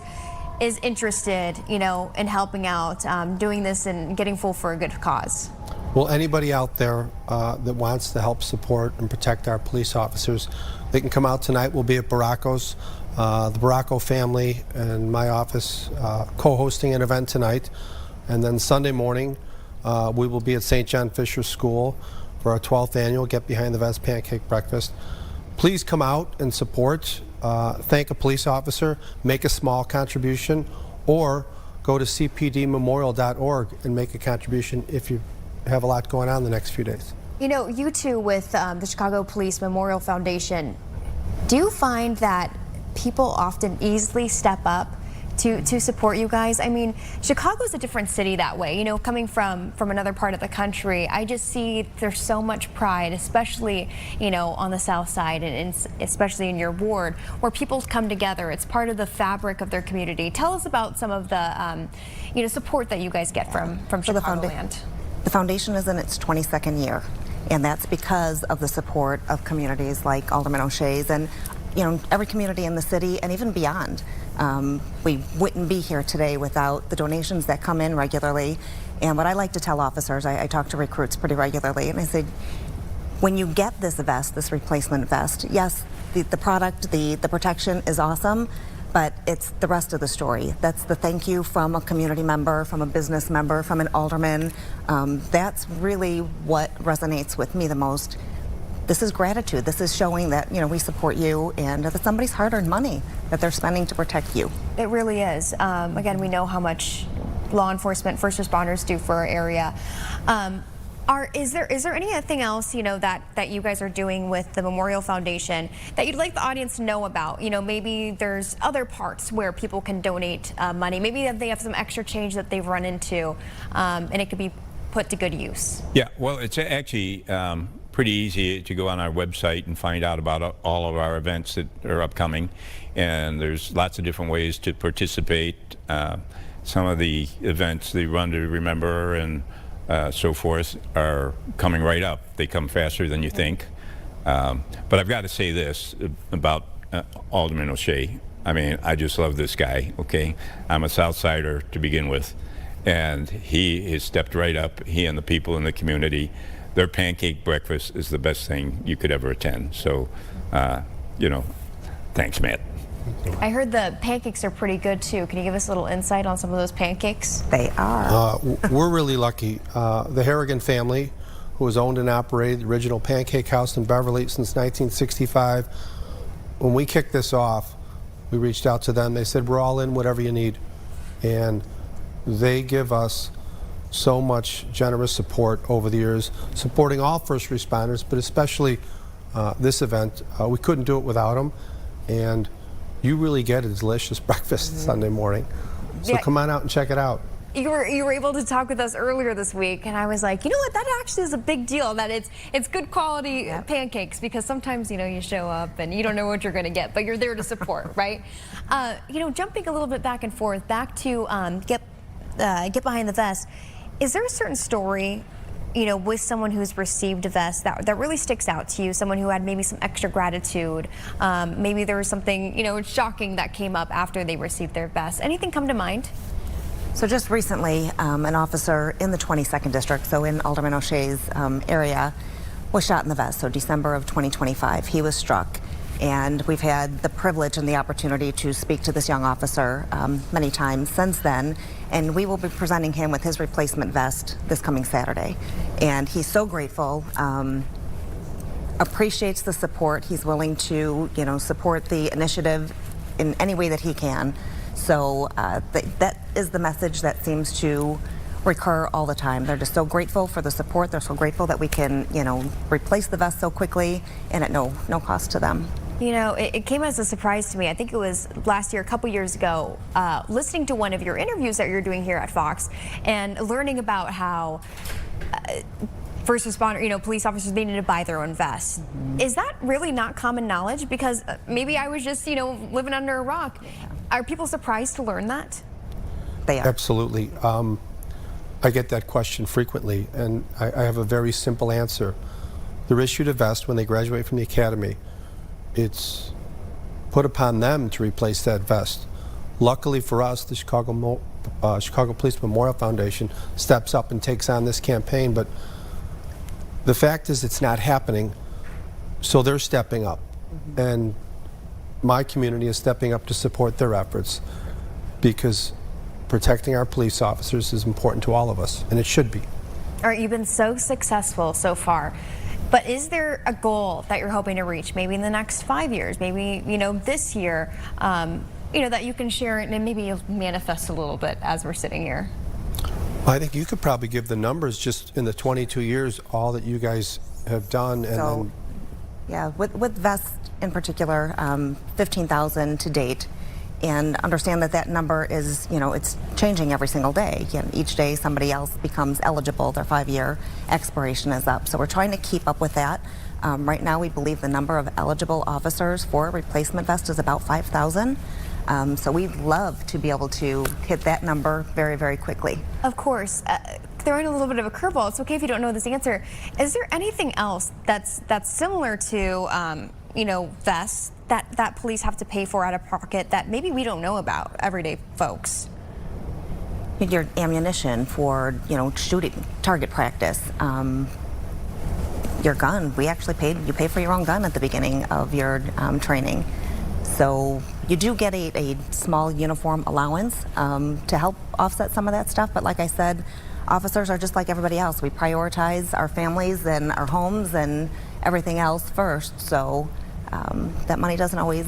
interested, in helping out, doing this and getting full for a good cause? Well, anybody out there that wants to help support and protect our police officers, they can come out tonight. We'll be at Baracco's. The Baracco family and my office co-hosting an event tonight. And then Sunday morning, we will be at St. John Fisher School for our 12th annual Get Behind the Vest Pancake Breakfast. Please come out and support, thank a police officer, make a small contribution, or go to cpdmemorial.org and make a contribution if you have a lot going on the next few days. You two with the Chicago Police Memorial Foundation, do you find that people often easily step up to support you guys? I mean, Chicago's a different city that way. Coming from another part of the country, I just see there's so much pride, especially, on the South Side and especially in your ward, where people come together. It's part of the fabric of their community. Tell us about some of the, support that you guys get from Chicagoland. The foundation is in its 22nd year, and that's because of the support of communities like Alderman O'Shea's and every community in the city and even beyond. We wouldn't be here today without the donations that come in regularly. And what I like to tell officers, I talk to recruits pretty regularly, and I say, when you get this vest, this replacement vest, yes, the product, the protection is awesome, but it's the rest of the story. That's the thank you from a community member, from a business member, from an alderman. That's really what resonates with me the most. This is gratitude. This is showing that, we support you and that somebody's hard-earned money that they're spending to protect you. It really is. Again, we know how much law enforcement, first responders do for our area. Is there anything else, that you guys are doing with the Memorial Foundation that you'd like the audience to know about? Maybe there's other parts where people can donate money. Maybe they have some extra change that they've run into, and it could be put to good use. Yeah, well, it's actually pretty easy to go on our website and find out about all of our events that are upcoming, and there's lots of different ways to participate. Some of the events, the Run to Remember and so forth, are coming right up. They come faster than you think. But I've got to say this about Alderman O'Shea. I mean, I just love this guy, okay? I'm a South Sider to begin with, and he has stepped right up, he and the people in the community. Their pancake breakfast is the best thing you could ever attend. So, thanks, Matt. I heard the pancakes are pretty good too. Can you give us a little insight on some of those pancakes? They are. We're really lucky. The Harrigan family, who has owned and operated the original pancake house in Beverly since 1965, when we kicked this off, we reached out to them. They said, we're all in, whatever you need. And they give us so much generous support over the years, supporting all first responders, but especially this event. We couldn't do it without them, and you really get a delicious breakfast Sunday morning. So come on out and check it out. You were able to talk with us earlier this week, and I was like, you know what, that actually is a big deal, that it's good quality pancakes, because sometimes, you show up and you don't know what you're going to get, but you're there to support, right? Jumping a little bit back and forth, back to get behind the vest, is there a certain story, with someone who's received a vest that really sticks out to you, someone who had maybe some extra gratitude, maybe there was something, shocking that came up after they received their vest? Anything come to mind? So just recently, an officer in the 22nd District, so in Alderman O'Shea's area, was shot in the vest. So December of 2025, he was struck. And we've had the privilege and the opportunity to speak to this young officer many times since then. And we will be presenting him with his replacement vest this coming Saturday. And he's so grateful, appreciates the support. He's willing to, support the initiative in any way that he can. So that is the message that seems to recur all the time. They're just so grateful for the support. They're so grateful that we can, replace the vest so quickly and at no cost to them. You know, it came as a surprise to me. I think it was last year, a couple years ago, listening to one of your interviews that you're doing here at Fox and learning about how first responder, you know, police officers needed to buy their own vests. Is that really not common knowledge? Because maybe I was just, you know, living under a rock. Are people surprised to learn that? They are. Absolutely. I get that question frequently, and I have a very simple answer. They're issued a vest when they graduate from the academy. It's put upon them to replace that vest. Luckily for us, the Chicago Police Memorial Foundation steps up and takes on this campaign, but the fact is it's not happening, so they're stepping up. And my community is stepping up to support their efforts because protecting our police officers is important to all of us, and it should be. All right, you've been so successful so far. But is there a goal that you're hoping to reach, maybe in the next 5 years, maybe, you know, this year, you know, that you can share it and maybe you'll manifest a little bit as we're sitting here? I think you could probably give the numbers just in the 22 years, all that you guys have done. And So, then, yeah, with vests in particular, 15,000 to date. And understand that that number is, you know, it's changing every single day. You know, each day somebody else becomes eligible, their 5-year expiration is up. So we're trying to keep up with that. Right now we believe the number of eligible officers for a replacement vest is about 5,000. So we'd love to be able to hit that number very, very quickly. Of course. Throwing a little bit of a curveball, it's okay if you don't know this answer. Is there anything else that's similar to, you know, vests that police have to pay for out of pocket that maybe we don't know about, everyday folks? Your ammunition for, you know, shooting, target practice. Your gun, you pay for your own gun at the beginning of your training. So you do get a small uniform allowance to help offset some of that stuff. But like I said, officers are just like everybody else. We prioritize our families and our homes and everything else first. So that money doesn't always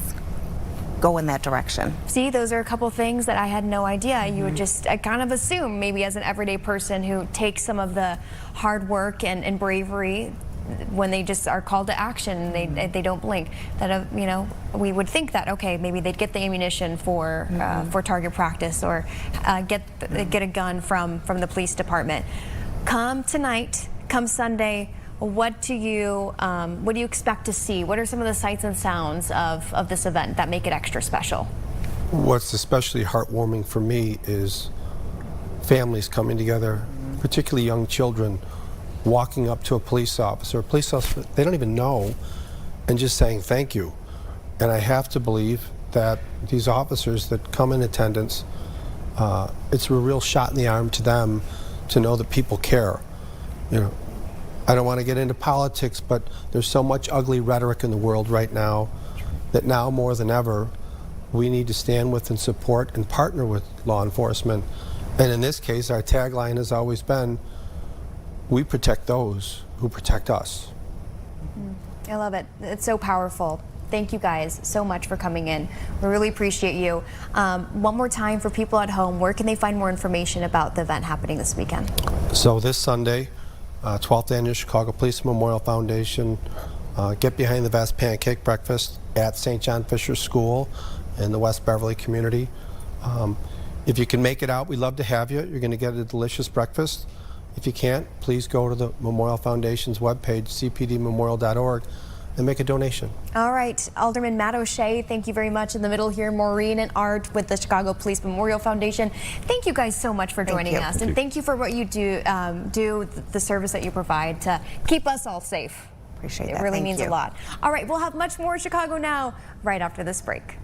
go in that direction. See, those are a couple things that I had no idea. You would just, I kind of assume, maybe as an everyday person who takes some of the hard work and bravery when they just are called to action, they don't blink, that you know, we would think that, okay, maybe they'd get the ammunition for target practice or get a gun from the police department. Come tonight, come Sunday, what do you expect to see? What are some of the sights and sounds of this event that make it extra special? what's especially heartwarming for me is families coming together, particularly young children, walking up to a police officer they don't even know, and just saying thank you. And I have to believe that these officers that come in attendance, it's a real shot in the arm to them to know that people care. You know, I don't want to get into politics, but there's so much ugly rhetoric in the world right now that now more than ever we need to stand with and support and partner with law enforcement. And in this case, our tagline has always been, we protect those who protect us. I love it. It's so powerful. Thank you guys so much for coming in. We really appreciate you. One more time for people at home, where can they find more information about the event happening this weekend? So this Sunday, 12th Annual Chicago Police Memorial Foundation, Get Behind the Vest Pancake Breakfast at St. John Fisher School in the West Beverly community. If you can make it out, we'd love to have you. You're going to get a delicious breakfast. If you can't, please go to the Memorial Foundation's webpage, cpdmemorial.org, and make a donation. All right, Alderman Matt O'Shea, thank you very much. In the middle here, Maureen and Art with the Chicago Police Memorial Foundation. Thank you guys so much for joining us, and thank you for what you do, the service that you provide to keep us all safe. Appreciate that. It really Thank means you. a lot. All right, we'll have much more Chicago Now right after this break.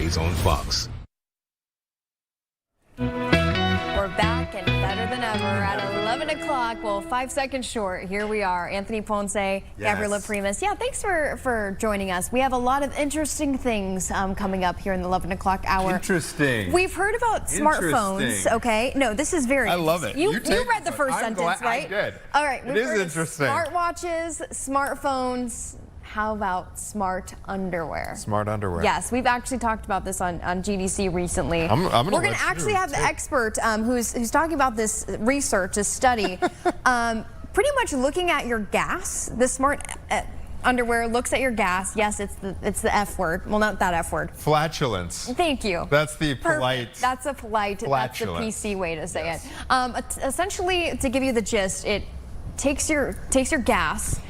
Weekdays on Fox. We're back and better than ever at 11 o'clock. Well, 5 seconds short. Here we are. Anthony Ponce, Gabriela Primus. Yeah, thanks for joining us. We have a lot of interesting things coming up here in the 11 o'clock hour. Interesting. We've heard about smartphones, okay? No, this is very I love it. You read the first sentence, right? I did. All right. It is interesting. Smartwatches, smartphones. How about smart underwear? Smart underwear. Yes, we've actually talked about this on GDC recently. We're going to actually have the expert who's talking about this research, this study, pretty much looking at your gas. The smart underwear looks at your gas. Yes, it's the F word. Well, not that F word. Flatulence. Thank you. That's the polite. Perfect. That's a polite. That's the PC way to say it. Essentially, to give you the gist, it takes your gas.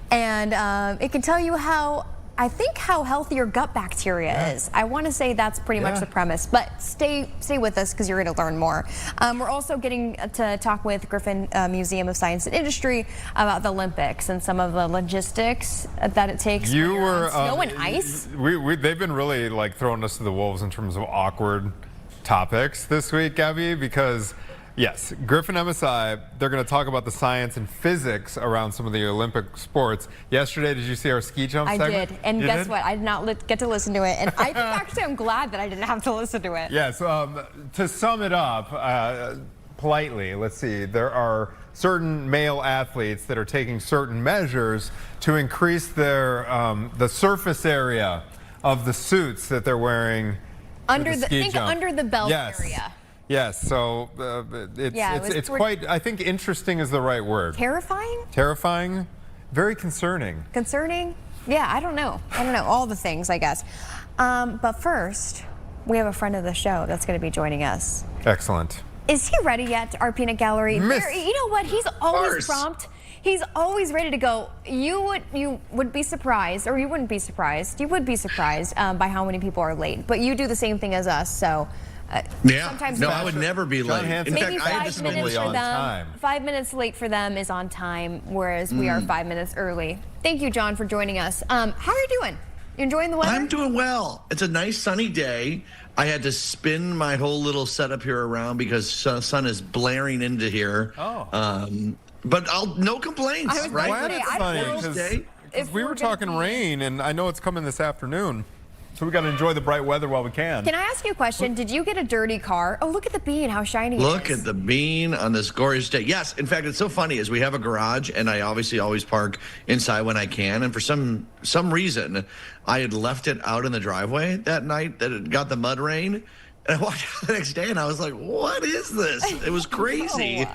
And it can tell you how healthy your gut bacteria is. I want to say that's pretty much the premise, but stay with us because you're going to learn more. We're also getting to talk with Griffin Museum of Science and Industry about the Olympics and some of the logistics that it takes. You were snow and ice. They've been really like throwing us to the wolves in terms of awkward topics this week, Gabby, because. Yes, Griffin MSI, they're going to talk about the science and physics around some of the Olympic sports. Yesterday, did you see our ski jump segment? I did, and guess what? I did not get to listen to it, and I think actually I'm glad that I didn't have to listen to it. Yes, to sum it up politely, let's see, there are certain male athletes that are taking certain measures to increase their the surface area of the suits that they're wearing under the belt area. Yes, so it's quite, I think interesting is the right word. Terrifying? Terrifying, very concerning. Concerning? Yeah, I don't know. All the things, I guess. But first, we have a friend of the show that's going to be joining us. Excellent. Is he ready yet, our peanut gallery? You know what? He's always prompt. He's always ready to go. You would be surprised, or you wouldn't be surprised. You would be surprised by how many people are late. But you do the same thing as us, so... I would never be late. In maybe fact, 5 minutes for them. 5 minutes late for them is on time, whereas we are 5 minutes early. Thank you, John, for joining us. How are you doing? You enjoying the weather? I'm doing well. It's a nice sunny day. I had to spin my whole little setup here around because sun is blaring into here. But no complaints. I was glad it's sunny because we were talking rain, and I know it's coming this afternoon. So we got to enjoy the bright weather while we can. Can I ask you a question? Did you get a dirty car? Oh, look at the bean, how shiny it is. Look at the bean on this gorgeous day. Yes, in fact, it's so funny is we have a garage, and I obviously always park inside when I can. And for some reason, I had left it out in the driveway that night that it got the mud rain. And I walked out the next day, and I was like, what is this? It was crazy.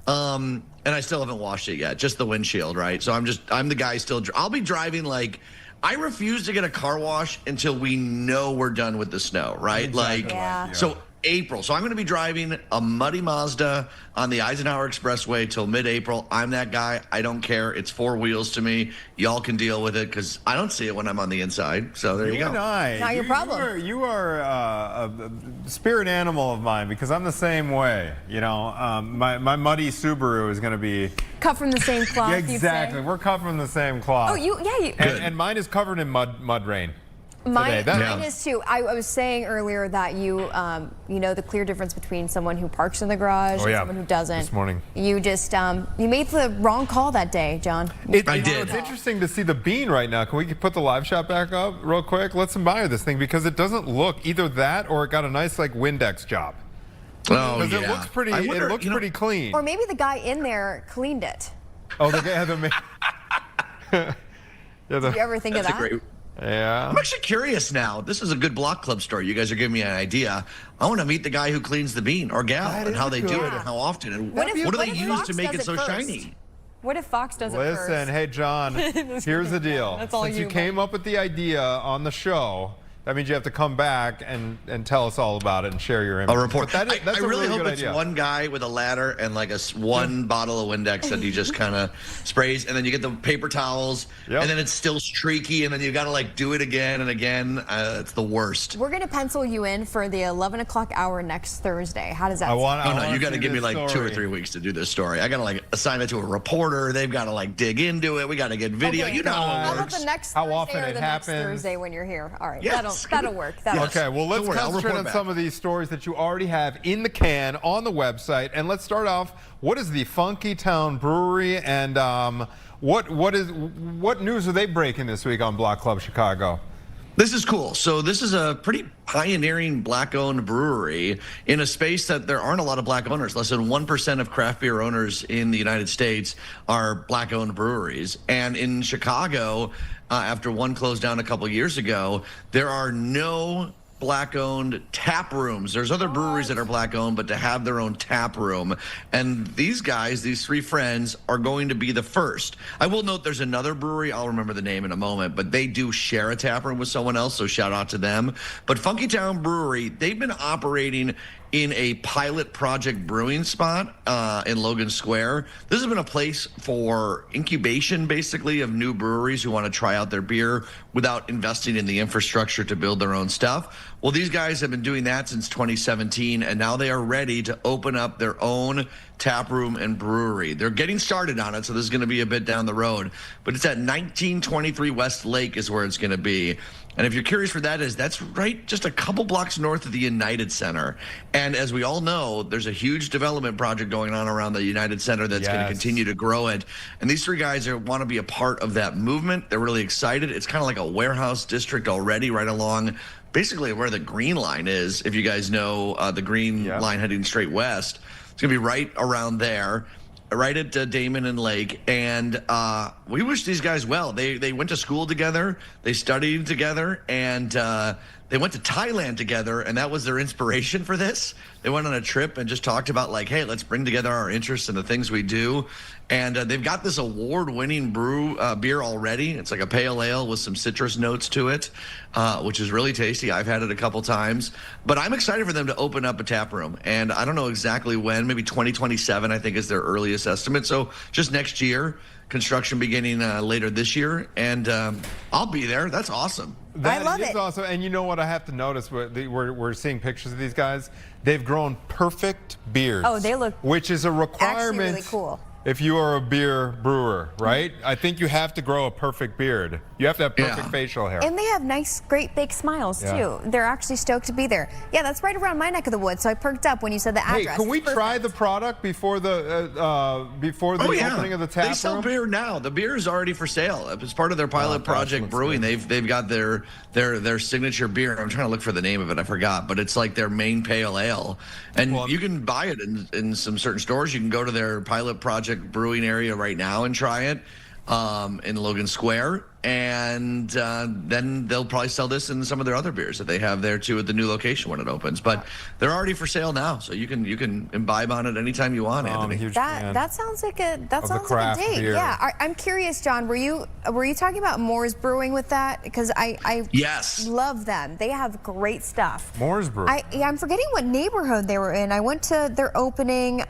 And I still haven't washed it yet, just the windshield, right? So I'm the guy still. I'll be driving like... I refuse to get a car wash until we know we're done with the snow, right? Exactly. So April. So I'm going to be driving a muddy Mazda on the Eisenhower Expressway till mid-April. I'm that guy. I don't care. It's four wheels to me. Y'all can deal with it because I don't see it when I'm on the inside. So there you go. Not your problem. You are a spirit animal of mine because I'm the same way. You know, my muddy Subaru is going to be cut from the same cloth. Exactly. We're cut from the same cloth. Oh, and mine is covered in mud rain. Mine is too. I was saying earlier that you know the clear difference between someone who parks in the garage and someone who doesn't. This morning. You just you made the wrong call that day, John. I did. It's interesting to see the bean right now. Can we put the live shot back up real quick? Let's admire this thing because it doesn't look either that or it got a nice like Windex job. Oh yeah. Because it looks pretty. It looks pretty clean. Or maybe the guy in there cleaned it. Oh, the guy. Did you ever think of that? Yeah. I'm actually curious now. This is a good block club story. You guys are giving me an idea. I want to meet the guy who cleans the bean or gal and how they do it and how often. And what do they use to make it so shiny? What if Fox does it first? Listen, hey, John, here's the deal. Since you came up with the idea on the show, that means you have to come back and tell us all about it and share your info. A report. That's I a really hope good it's idea. one guy with a ladder and like one bottle of Windex that he just kind of sprays, and then you get the paper towels, and then it's still streaky, and then you got to like do it again and again. It's the worst. We're gonna pencil you in for the 11 o'clock hour next Thursday. How does that sound? You got to give me like 2 or 3 weeks to do this story. I got to like assign it to a reporter. They've got to like dig into it. We got to get video. Okay, you know how it how works. about the next How Thursday often or it the happens. next Thursday when you're here? All right, Yes. That'll work. That'll work. Okay, well, let's Don't worry, I'll concentrate report on back. some of these stories that you already have in the can on the website. And let's start off, what is the Funky Town Brewery, and what news are they breaking this week on Block Club Chicago? This is cool. So this is a pretty pioneering black-owned brewery in a space that there aren't a lot of black owners. Less than 1% of craft beer owners in the United States are black-owned breweries. And in Chicago, after one closed down a couple years ago, there are no black-owned tap rooms. There's other breweries that are black-owned, but to have their own tap room. And these guys, these three friends, are going to be the first. I will note there's another brewery, I'll remember the name in a moment, but they do share a tap room with someone else, so shout out to them. But Funky Town Brewery, they've been operating in a pilot project brewing spot in Logan Square. This has been a place for incubation, basically, of new breweries who want to try out their beer without investing in the infrastructure to build their own stuff. Well, these guys have been doing that since 2017, and now they are ready to open up their own tap room and brewery. They're getting started on it, so this is going to be a bit down the road. But it's at 1923 West Lake is where it's going to be. And if you're curious where that is, that's right just a couple blocks north of the United Center. And as we all know, there's a huge development project going on around the United Center that's going to continue to grow it. And these three guys want to be a part of that movement. They're really excited. It's kind of like a warehouse district already right along basically where the Green Line is. If you guys know the Green Line heading straight west, it's going to be right around there. Right at Damon and Lake, and we wish these guys well. They went to school together, they studied together, and they went to Thailand together, and that was their inspiration for this. They went on a trip and just talked about, like, hey, let's bring together our interests and the things we do. And they've got this award-winning beer already. It's like a pale ale with some citrus notes to it, which is really tasty. I've had it a couple times. But I'm excited for them to open up a tap room. And I don't know exactly when, maybe 2027, I think, is their earliest estimate. So just next year, construction beginning later this year. And I'll be there. That's awesome. I love it. That is awesome. And you know what I have to notice? We're seeing pictures of these guys. They've grown perfect beards. Oh, they look which is a requirement. actually really cool. If you are a beer brewer, right? I think you have to grow a perfect beard. You have to have perfect facial hair. And they have nice, great big smiles, too. They're actually stoked to be there. Yeah, that's right around my neck of the woods, so I perked up when you said the address. Hey, can we try the product before the opening of the tap room? They sell beer now. The beer is already for sale. It's part of their pilot project brewing. They've got their signature beer. I'm trying to look for the name of it. I forgot, but it's like their main pale ale, and you can buy it in some certain stores. You can go to their pilot project brewing area right now and try it in Logan Square, and then they'll probably sell this in some of their other beers that they have there too at the new location when it opens. But they're already for sale now, so you can imbibe on it anytime you want, Anthony. That sounds like a date. Beer. Yeah, I'm curious, John. Were you talking about Moore's Brewing with that? Because I love them. They have great stuff. Moore's Brewing. I'm forgetting what neighborhood they were in. I went to their opening.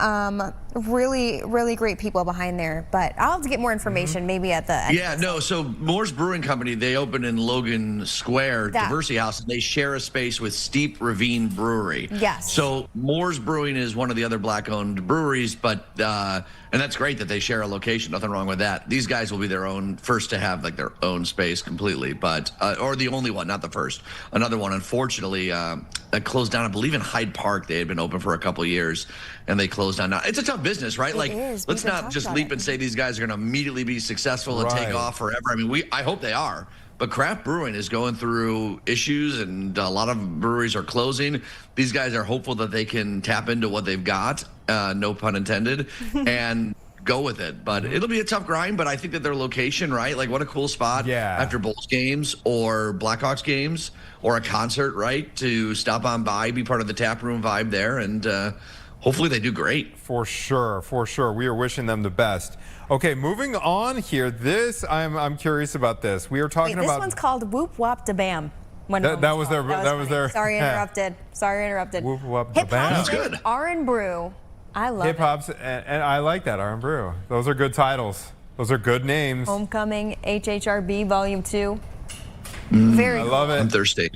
Really, really great people behind there. But I'll have to get more information maybe at the end. Yeah, no. So Moore's Brewing Company, they opened in Logan Square, Diversity House, and they share a space with Steep Ravine Brewery. Yes. So Moore's Brewing is one of the other black-owned breweries, but and that's great that they share a location. Nothing wrong with that. These guys will be their own first to have like their own space completely, but or the only one, not the first. Another one, unfortunately, that closed down. I believe in Hyde Park. They had been open for a couple years, and they closed down. Now it's a tough business, right? Let's not just leap and say these guys are going to immediately be successful and take off forever. I mean, I hope they are. But craft brewing is going through issues, and a lot of breweries are closing. These guys are hopeful that they can tap into what they've got, no pun intended, and go with it. But it'll be a tough grind, but I think that their location, right? Like, what a cool spot after Bulls games or Blackhawks games or a concert, right? To stop on by, be part of the tap room vibe there, and hopefully they do great. For sure, for sure. We are wishing them the best. Okay, moving on here. I'm curious about this. We are talking about. This one's called Whoop Wop Da Bam. That was their. Sorry, interrupted. Whoop Wop Da Hip Bam. Hop's good. R&B Brew. I love Hip Hop's, and I like that, R&B Brew. Those are good titles. Those are good names. Homecoming, HHRB Volume 2. Very cool. I love it. I'm thirsty.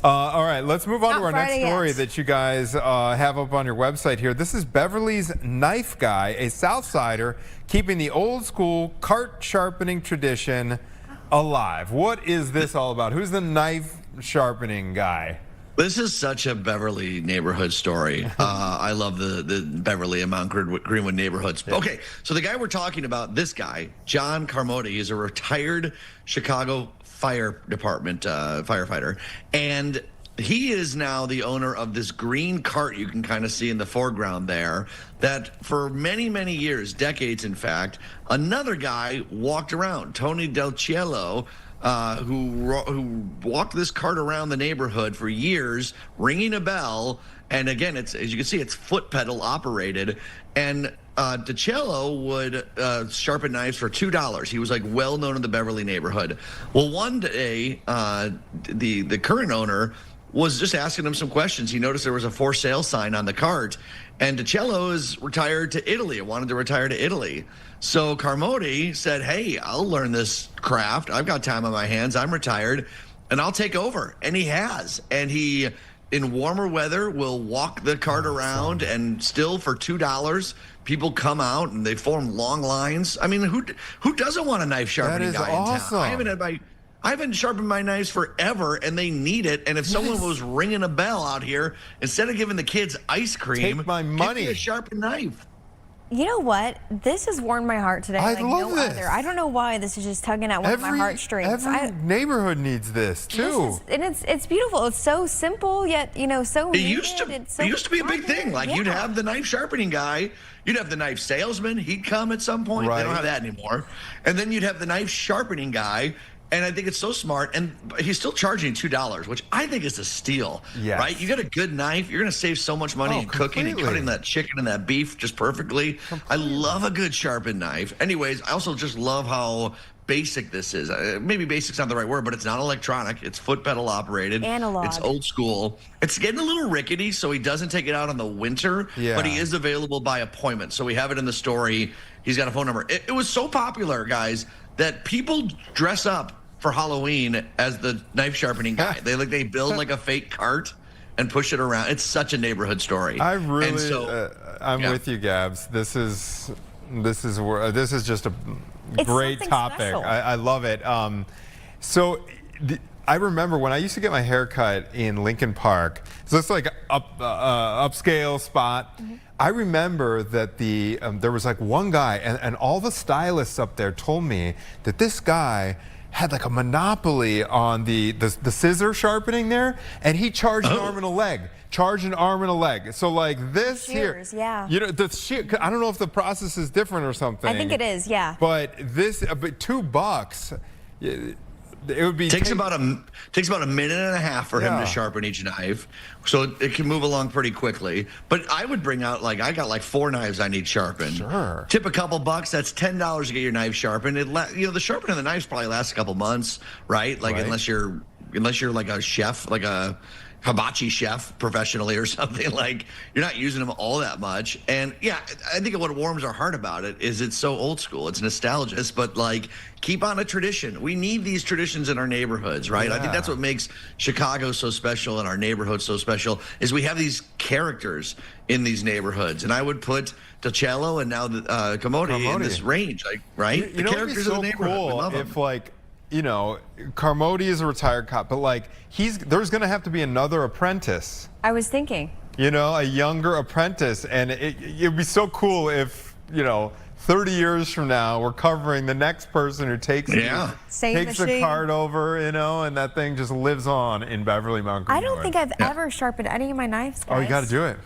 All right, let's move on to our next story that you guys have up on your website here. This is Beverly's Knife Guy, a Southsider keeping the old school cart sharpening tradition alive. What is this all about? Who's the knife sharpening guy. This is such a Beverly neighborhood story. I love the Beverly and Mount Greenwood neighborhoods. Okay, so the guy we're talking about, this guy, John Carmody, is a retired Chicago Fire Department firefighter, and he is now the owner of this green cart you can kind of see in the foreground there, that for many, many years, decades in fact, another guy walked around, Tony Del Cielo, who walked this cart around the neighborhood for years, ringing a bell. And again, it's, as you can see, it's foot pedal operated. And DiCello would sharpen knives for $2. He was like well known in the Beverly neighborhood. Well, one day, the current owner was just asking him some questions. He noticed there was a for sale sign on the cart, and DiCello is retired to Italy, wanted to retire to Italy. So Carmody said, hey, I'll learn this craft. I've got time on my hands. I'm retired, and I'll take over. And he has. And he, in warmer weather, will walk the cart around, and still for $2, people come out and they form long lines. I mean, who doesn't want a knife sharpening guy in town? I haven't sharpened my knives forever, and they need it. And if someone was ringing a bell out here, instead of giving the kids ice cream, take my money. Give me a sharpened knife. You know what? This has warmed my heart today. I like love no this. other. I don't know why this is just tugging at one of my heartstrings. Every neighborhood needs this too. It's beautiful. It's so simple yet so. It used to be a big thing. Like you'd have the knife sharpening guy, you'd have the knife salesman. He'd come at some point. Right. They don't have that anymore. And then you'd have the knife sharpening guy. And I think it's so smart, and he's still charging $2, which I think is a steal. Yes. Right? You get a good knife, you're going to save so much money in cooking and cutting that chicken and that beef just perfectly. I love a good sharpened knife. Anyways, I also just love how basic this is. Maybe basic's not the right word, but it's not electronic. It's foot pedal operated. Analog. It's old school. It's getting a little rickety, so he doesn't take it out in the winter, but he is available by appointment. So we have it in the story. He's got a phone number. It was so popular, guys, that people dress up for Halloween as the knife sharpening guy. They build like a fake cart and push it around. It's such a neighborhood story. I'm with you, Gabs. This is just a great topic. I love it. I remember when I used to get my hair cut in Lincoln Park. So it's like upscale spot. Mm-hmm. I remember that there was like one guy, and all the stylists up there told me that this guy had like a monopoly on the scissor sharpening there, and he charged an arm and a leg. So like this shears, here, yeah. The shear. I don't know if the process is different or something. I think it is, yeah. But $2. It would be takes about a minute and a half for him to sharpen each knife, so it can move along pretty quickly. But I would bring out I got like 4 knives I need sharpened. Sure. Tip a couple bucks. That's $10 to get your knife sharpened. The sharpening of the knives probably lasts a couple months, right? Unless you're like a chef, like a hibachi chef professionally or something, like you're not using them all that much. And yeah, I think what warms our heart about it is it's so old school. It's nostalgic, but like keep on a tradition. We need these traditions in our neighborhoods, right? Yeah. I think that's what makes Chicago so special and our neighborhood so special is we have these characters in these neighborhoods. And I would put DiCello and now Carmody in this range, like, right? The characters of the neighborhood. Cool, we love them. Carmody is a retired cop, but like there's going to have to be another apprentice. I was thinking. A younger apprentice, and it'd be so cool if 30 years from now we're covering the next person who takes the card over, and that thing just lives on in Beverly, Mount Greenwood. I don't think I've ever sharpened any of my knives, guys. Oh, you got to do it.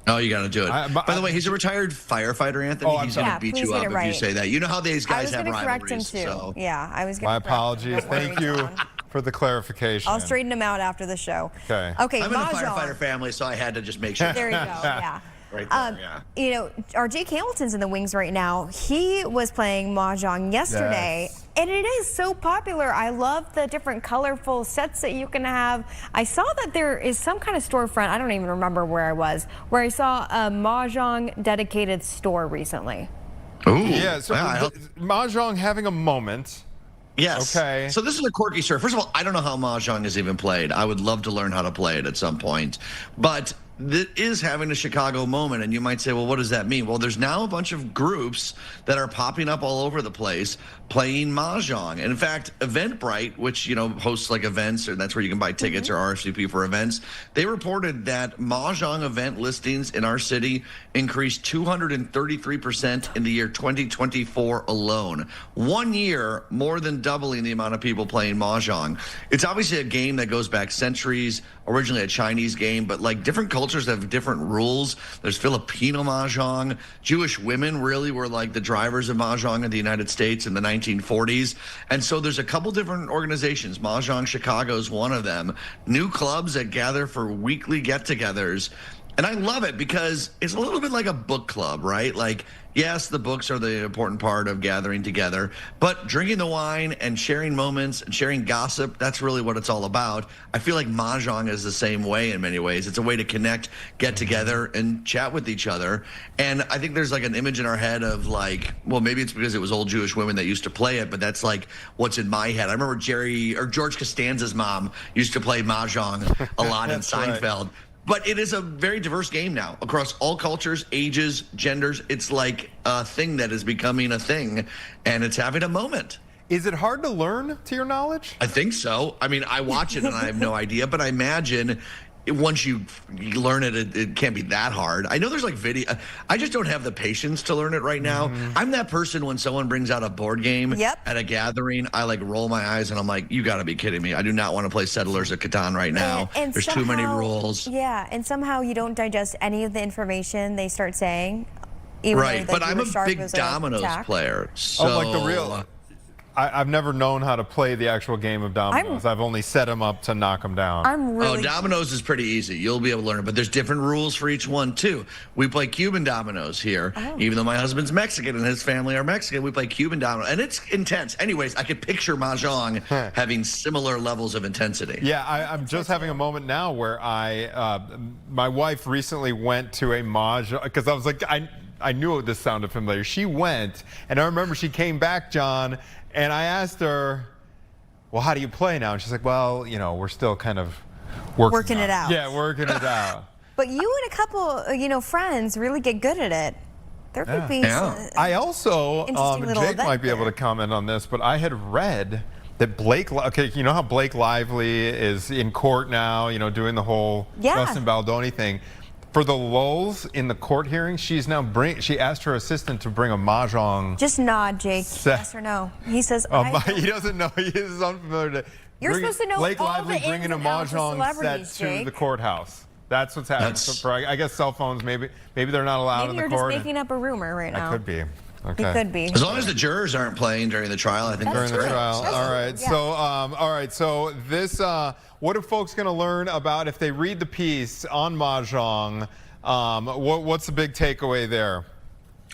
Oh, you got to do it. By the way, he's a retired firefighter, Anthony. He's going to beat you up if you say that. You know how these guys have rivalries. I was going to correct him, too. Yeah, I was going to My apologies. Thank you for the clarification. I'll straighten him out after the show. Okay. Okay, I'm in a firefighter family, so I had to just make sure. There you go, yeah. Right there, our Jake Hamilton's in the wings right now. He was playing Mahjong yesterday, and it is so popular. I love the different colorful sets that you can have. I saw that there is some kind of storefront, I don't even remember where I was, where I saw a Mahjong dedicated store recently. Ooh. Yeah, so Mahjong having a moment. Yes. Okay. So this is a quirky story. First of all, I don't know how Mahjong is even played. I would love to learn how to play it at some point. But that is having a Chicago moment. And you might say, well, what does that mean? Well, there's now a bunch of groups that are popping up all over the place playing Mahjong. And in fact, Eventbrite, which, hosts like events, and that's where you can buy tickets or RSVP for events, they reported that Mahjong event listings in our city increased 233% in the year 2024 alone. 1 year, more than doubling the amount of people playing Mahjong. It's obviously a game that goes back centuries, originally a Chinese game, but like different cultures have different rules. There's Filipino Mahjong. Jewish women really were like the drivers of Mahjong in the United States in the 1940s. And so there's a couple different organizations. Mahjong Chicago is one of them. New clubs that gather for weekly get-togethers. And I love it because it's a little bit like a book club, right? Like, yes, the books are the important part of gathering together, but drinking the wine and sharing moments and sharing gossip, that's really what it's all about. I feel like Mahjong is the same way in many ways. It's a way to connect, get together, and chat with each other. And I think there's like an image in our head of like, well, maybe it's because it was old Jewish women that used to play it, but that's like what's in my head. I remember George Costanza's mom used to play Mahjong a lot in Seinfeld. Right. But it is a very diverse game now across all cultures, ages, genders. It's like a thing that is becoming a thing, and it's having a moment. Is it hard to learn, to your knowledge? I think so. I mean, I watch it and I have no idea, but I imagine once you learn it, it can't be that hard. I know there's like video. I just don't have the patience to learn it right now. I'm that person when someone brings out a board game at a gathering, I like roll my eyes and I'm like, you got to be kidding me. I do not want to play Settlers of Catan right now. And there's somehow, too many rules. Yeah, and somehow you don't digest any of the information they start saying. Even right, but I'm a big dominoes player. So, like the real... I've never known how to play the actual game of dominoes. I've only set them up to knock them down. Dominoes is pretty easy. You'll be able to learn it, but there's different rules for each one too. We play Cuban dominoes here. Even though my husband's Mexican and his family are Mexican, we play Cuban dominoes, and it's intense. Anyways, I could picture Mahjong having similar levels of intensity. Yeah, I'm just having a moment now where my wife recently went to a Mahjong, because I was like, I knew this sounded familiar. She went, and I remember she came back, John, and I asked her, well, how do you play now? And she's like, well, we're still kind of working it out. Yeah, working it out. But you and a couple, friends really get good at it. There could be I also, Jake might be able to comment on this, but I had read that you know how Blake Lively is in court now, doing the whole Justin Baldoni thing. For the lulls in the court hearing, she asked her assistant to bring a Mahjong. Just nod, Jake. Yes or no. He says, he doesn't know. He is unfamiliar. You're supposed to know Blake all Lively the bringing a Mahjong set to the courthouse. That's what's happening. For, I guess cell phones, maybe they're not allowed in the court. Maybe you're just making up a rumor right now. That could be. Okay. It could be. As long as the jurors aren't playing during the trial, I think during the trial. All right. Yeah. So this, what are folks going to learn about if they read the piece on Mahjong? What's the big takeaway there?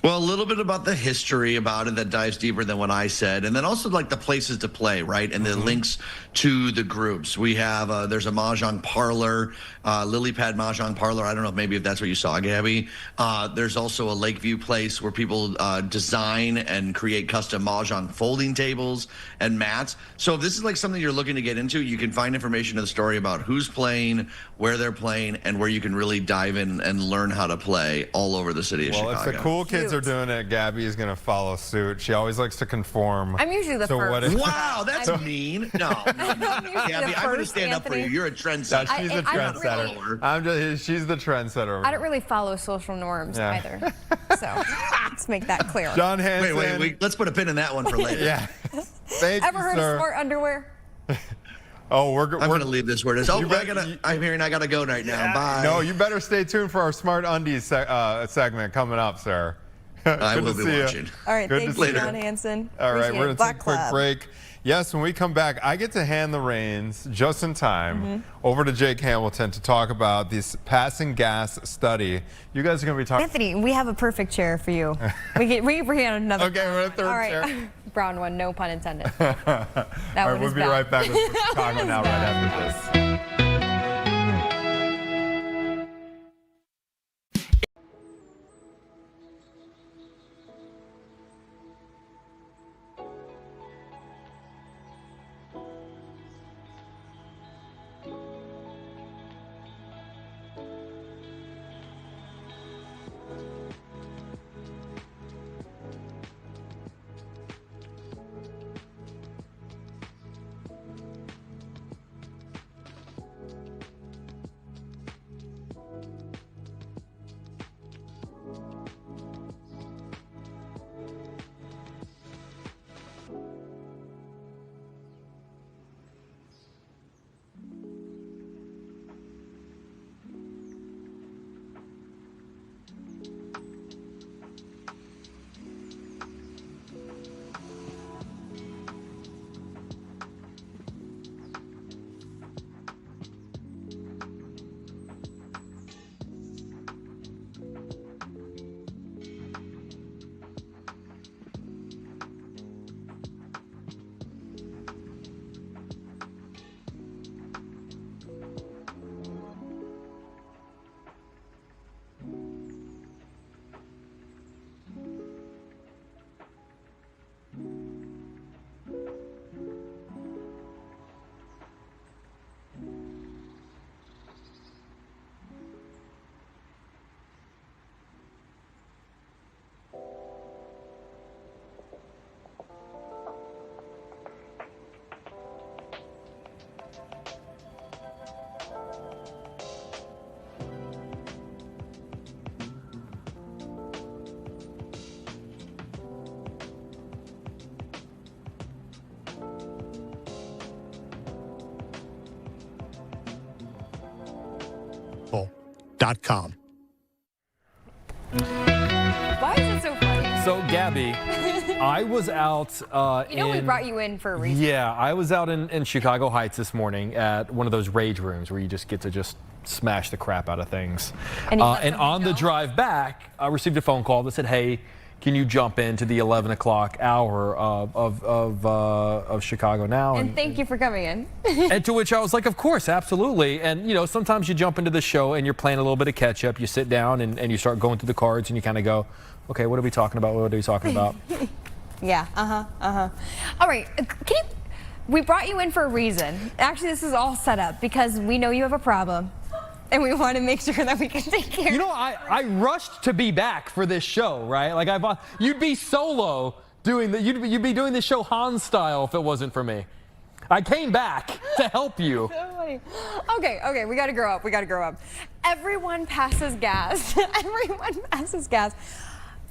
Well, a little bit about the history about it that dives deeper than what I said, and then also like the places to play, right, and the links to the groups. We have there's a Mahjong parlor, Lily Pad Mahjong parlor. I don't know if that's what you saw, Gabby. There's also a Lakeview place where people design and create custom Mahjong folding tables and mats. So if this is like something you're looking to get into, you can find information in the story about who's playing, where they're playing, and where you can really dive in and learn how to play all over the city of Chicago. Well, if the cool kids are doing it, Gabby is going to follow suit. She always likes to conform. I'm usually the first. Wow, that's mean. No. Gabby, I'm going to stand up for you. You're a trendsetter. She's a trendsetter. She's the trendsetter. I don't really follow social norms either. So let's make that clear. John Hanson. Wait. Let's put a pin in that one for later. Yeah. Thank you, Ever heard of smart underwear? I'm going to leave this where it is. I'm hearing I got to go right now. Bye. No, you better stay tuned for our Smart Undies segment coming up, sir. I will be watching. All right, thanks, John Hanson. All right, we're going to take a quick break. Yes, when we come back, I get to hand the reins just in time over to Jake Hamilton to talk about this passing gas study. You guys are going to be talking. Anthony, we have a perfect chair for you. we bring out another. Okay, we're at a third chair. Brown one, no pun intended. All right, we'll be right back with Chicago Now right after this. TownBrewery.com. Why is it so funny? So, Gabby, I was out we brought you in for a reason. Yeah, I was out in Chicago Heights this morning at one of those rage rooms where you just get to just smash the crap out of things. And on the drive back, I received a phone call that said, hey, can you jump into the 11 o'clock hour of Chicago Now? And thank you for coming in. And to which I was like, of course, absolutely. And, you know, sometimes you jump into the show and you're playing a little bit of catch up. You sit down and you start going through the cards and you kind of go, okay, what are we talking about? What are we talking about? Yeah, All right, we brought you in for a reason. Actually, this is all set up because we know you have a problem. And we want to make sure that we can take care of it. You know, I rushed to be back for this show, right? Like, you'd be solo doing you'd be doing this show Han style if it wasn't for me. I came back to help you. So funny. Okay, we got to grow up. Everyone passes gas. Everyone passes gas.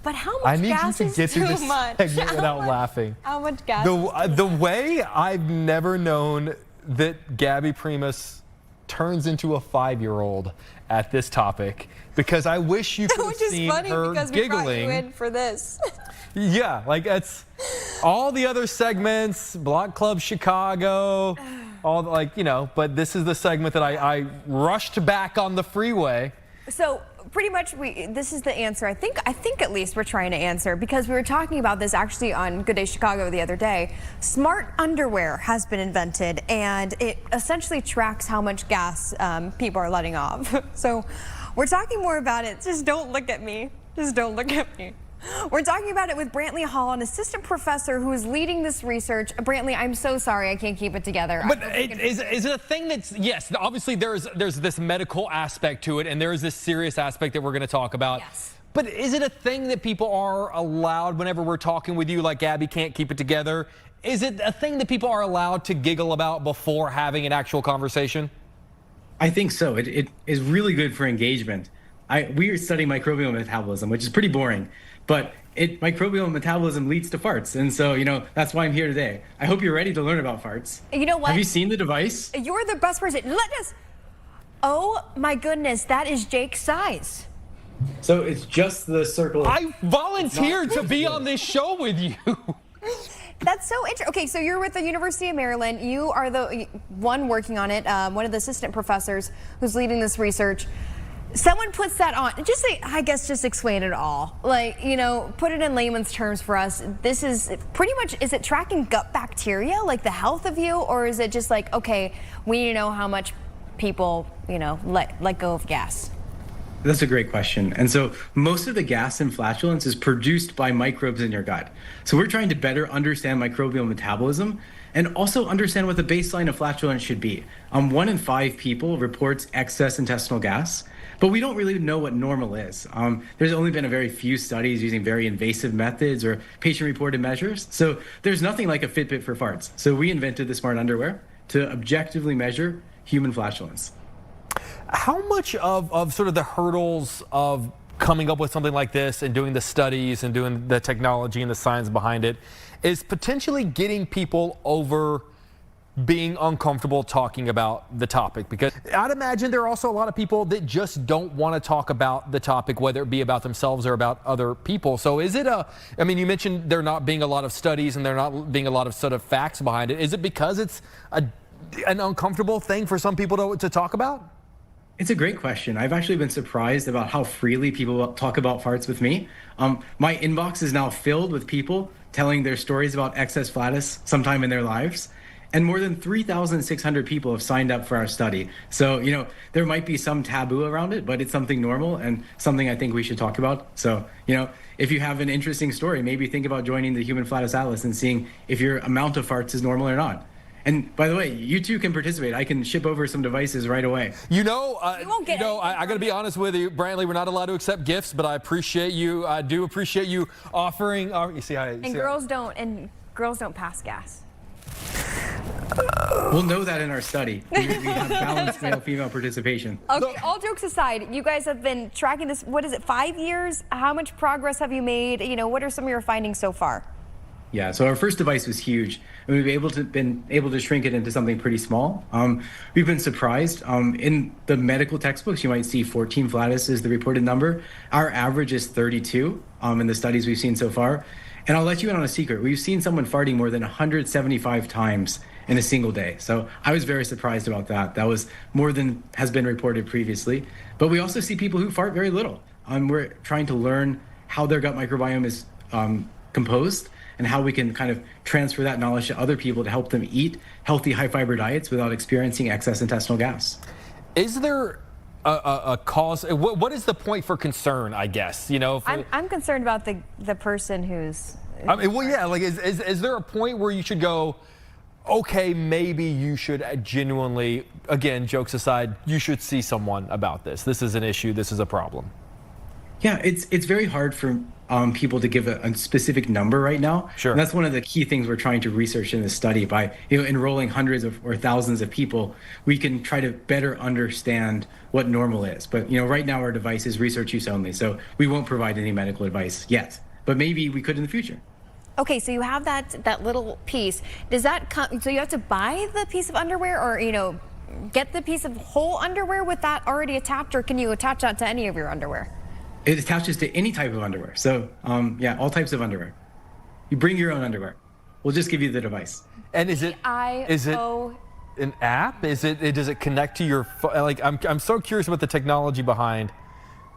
But how much gas is too much? Without laughing. How much gas? The way I've never known that Gabby Primus turns into a 5-year-old at this topic, because I wish you could have seen her giggling. Which is funny because we brought you in for this. Yeah, like that's all the other segments, Block Club Chicago, all like, you know, but this is the segment that I rushed back on the freeway. So pretty much this is the answer I think at least we're trying to answer, because we were talking about this actually on Good Day Chicago the other day. Smart underwear has been invented and it essentially tracks how much gas people are letting off. So we're talking more about it. Just don't look at me. Just don't look at me. We're talking about it with Brantley Hall, an assistant professor who is leading this research. Brantley, I'm so sorry I can't keep it together. But is it a thing that's, yes, obviously there's this medical aspect to it and there is this serious aspect that we're going to talk about. Yes. But is it a thing that people are allowed, whenever we're talking with you, like Gabby can't keep it together, is it a thing that people are allowed to giggle about before having an actual conversation? I think so. It is really good for engagement. We are studying microbial metabolism, which is pretty boring. But microbial metabolism leads to farts. And so, you know, that's why I'm here today. I hope you're ready to learn about farts. You know what? Have you seen the device? You're the best person. Oh my goodness, that is Jake's size. So it's just the circle. I volunteered to be on this show with you. That's so interesting. Okay, so you're with the University of Maryland. You are the one working on it, one of the assistant professors who's leading this research. Someone puts that on, just explain it all. Like, you know, put it in layman's terms for us. This is pretty much, is it tracking gut bacteria, like the health of you? Or is it just like, okay, we need to know how much people, you know, let go of gas? That's a great question. And so most of the gas in flatulence is produced by microbes in your gut. So we're trying to better understand microbial metabolism and also understand what the baseline of flatulence should be. 1 in 5 people reports excess intestinal gas. But we don't really know what normal is. There's only been a very few studies using very invasive methods or patient-reported measures. So there's nothing like a Fitbit for farts. So we invented the smart underwear to objectively measure human flatulence. How much of sort of the hurdles of coming up with something like this and doing the studies and doing the technology and the science behind it is potentially getting people over being uncomfortable talking about the topic? Because I'd imagine there are also a lot of people that just don't want to talk about the topic, whether it be about themselves or about other people. So is it I mean, you mentioned there not being a lot of studies and there not being a lot of sort of facts behind it. Is it because it's an uncomfortable thing for some people to talk about? It's a great question. I've actually been surprised about how freely people talk about farts with me. My inbox is now filled with people telling their stories about excess flatus sometime in their lives. And more than 3,600 people have signed up for our study. So, you know, there might be some taboo around it, but it's something normal and something I think we should talk about. So, you know, if you have an interesting story, maybe think about joining the Human Flatus Atlas and seeing if your amount of farts is normal or not. And by the way, you too can participate. I can ship over some devices right away. I got to be honest with you, Brantley, we're not allowed to accept gifts, but I appreciate you. I do appreciate you offering. Girls don't pass gas. We'll know that in our study. We have balanced male-female participation. Okay, all jokes aside, you guys have been tracking this, 5 years? How much progress have you made? You know, what are some of your findings so far? Yeah, so our first device was huge, and we've been able to shrink it into something pretty small. We've been surprised. In the medical textbooks, you might see 14 flatus is the reported number. Our average is 32 in the studies we've seen so far. And I'll let you in on a secret. We've seen someone farting more than 175 times in a single day. So I was very surprised about that. That was more than has been reported previously. But we also see people who fart very little. We're trying to learn how their gut microbiome is composed and how we can kind of transfer that knowledge to other people to help them eat healthy, high-fiber diets without experiencing excess intestinal gas. Is there a cause? What is the point for concern, I guess? You know, I'm concerned about the person who's... I mean, well, yeah, like, is there a point where you should go, okay, maybe you should genuinely, again, jokes aside, you should see someone about this. This is an issue. This is a problem. Yeah, it's very hard for people to give a specific number right now. Sure. And that's one of the key things we're trying to research in this study. By enrolling hundreds or thousands of people, we can try to better understand what normal is. But right now our device is research use only, so we won't provide any medical advice yet. But maybe we could in the future. Okay, so you have that little piece. Does that come? So you have to buy the piece of underwear, or get the piece of whole underwear with that already attached, or can you attach that to any of your underwear? It attaches to any type of underwear. So, yeah, all types of underwear. You bring your own underwear. We'll just give you the device. And is it an app? Does it connect to your phone? Like, I'm so curious about the technology behind.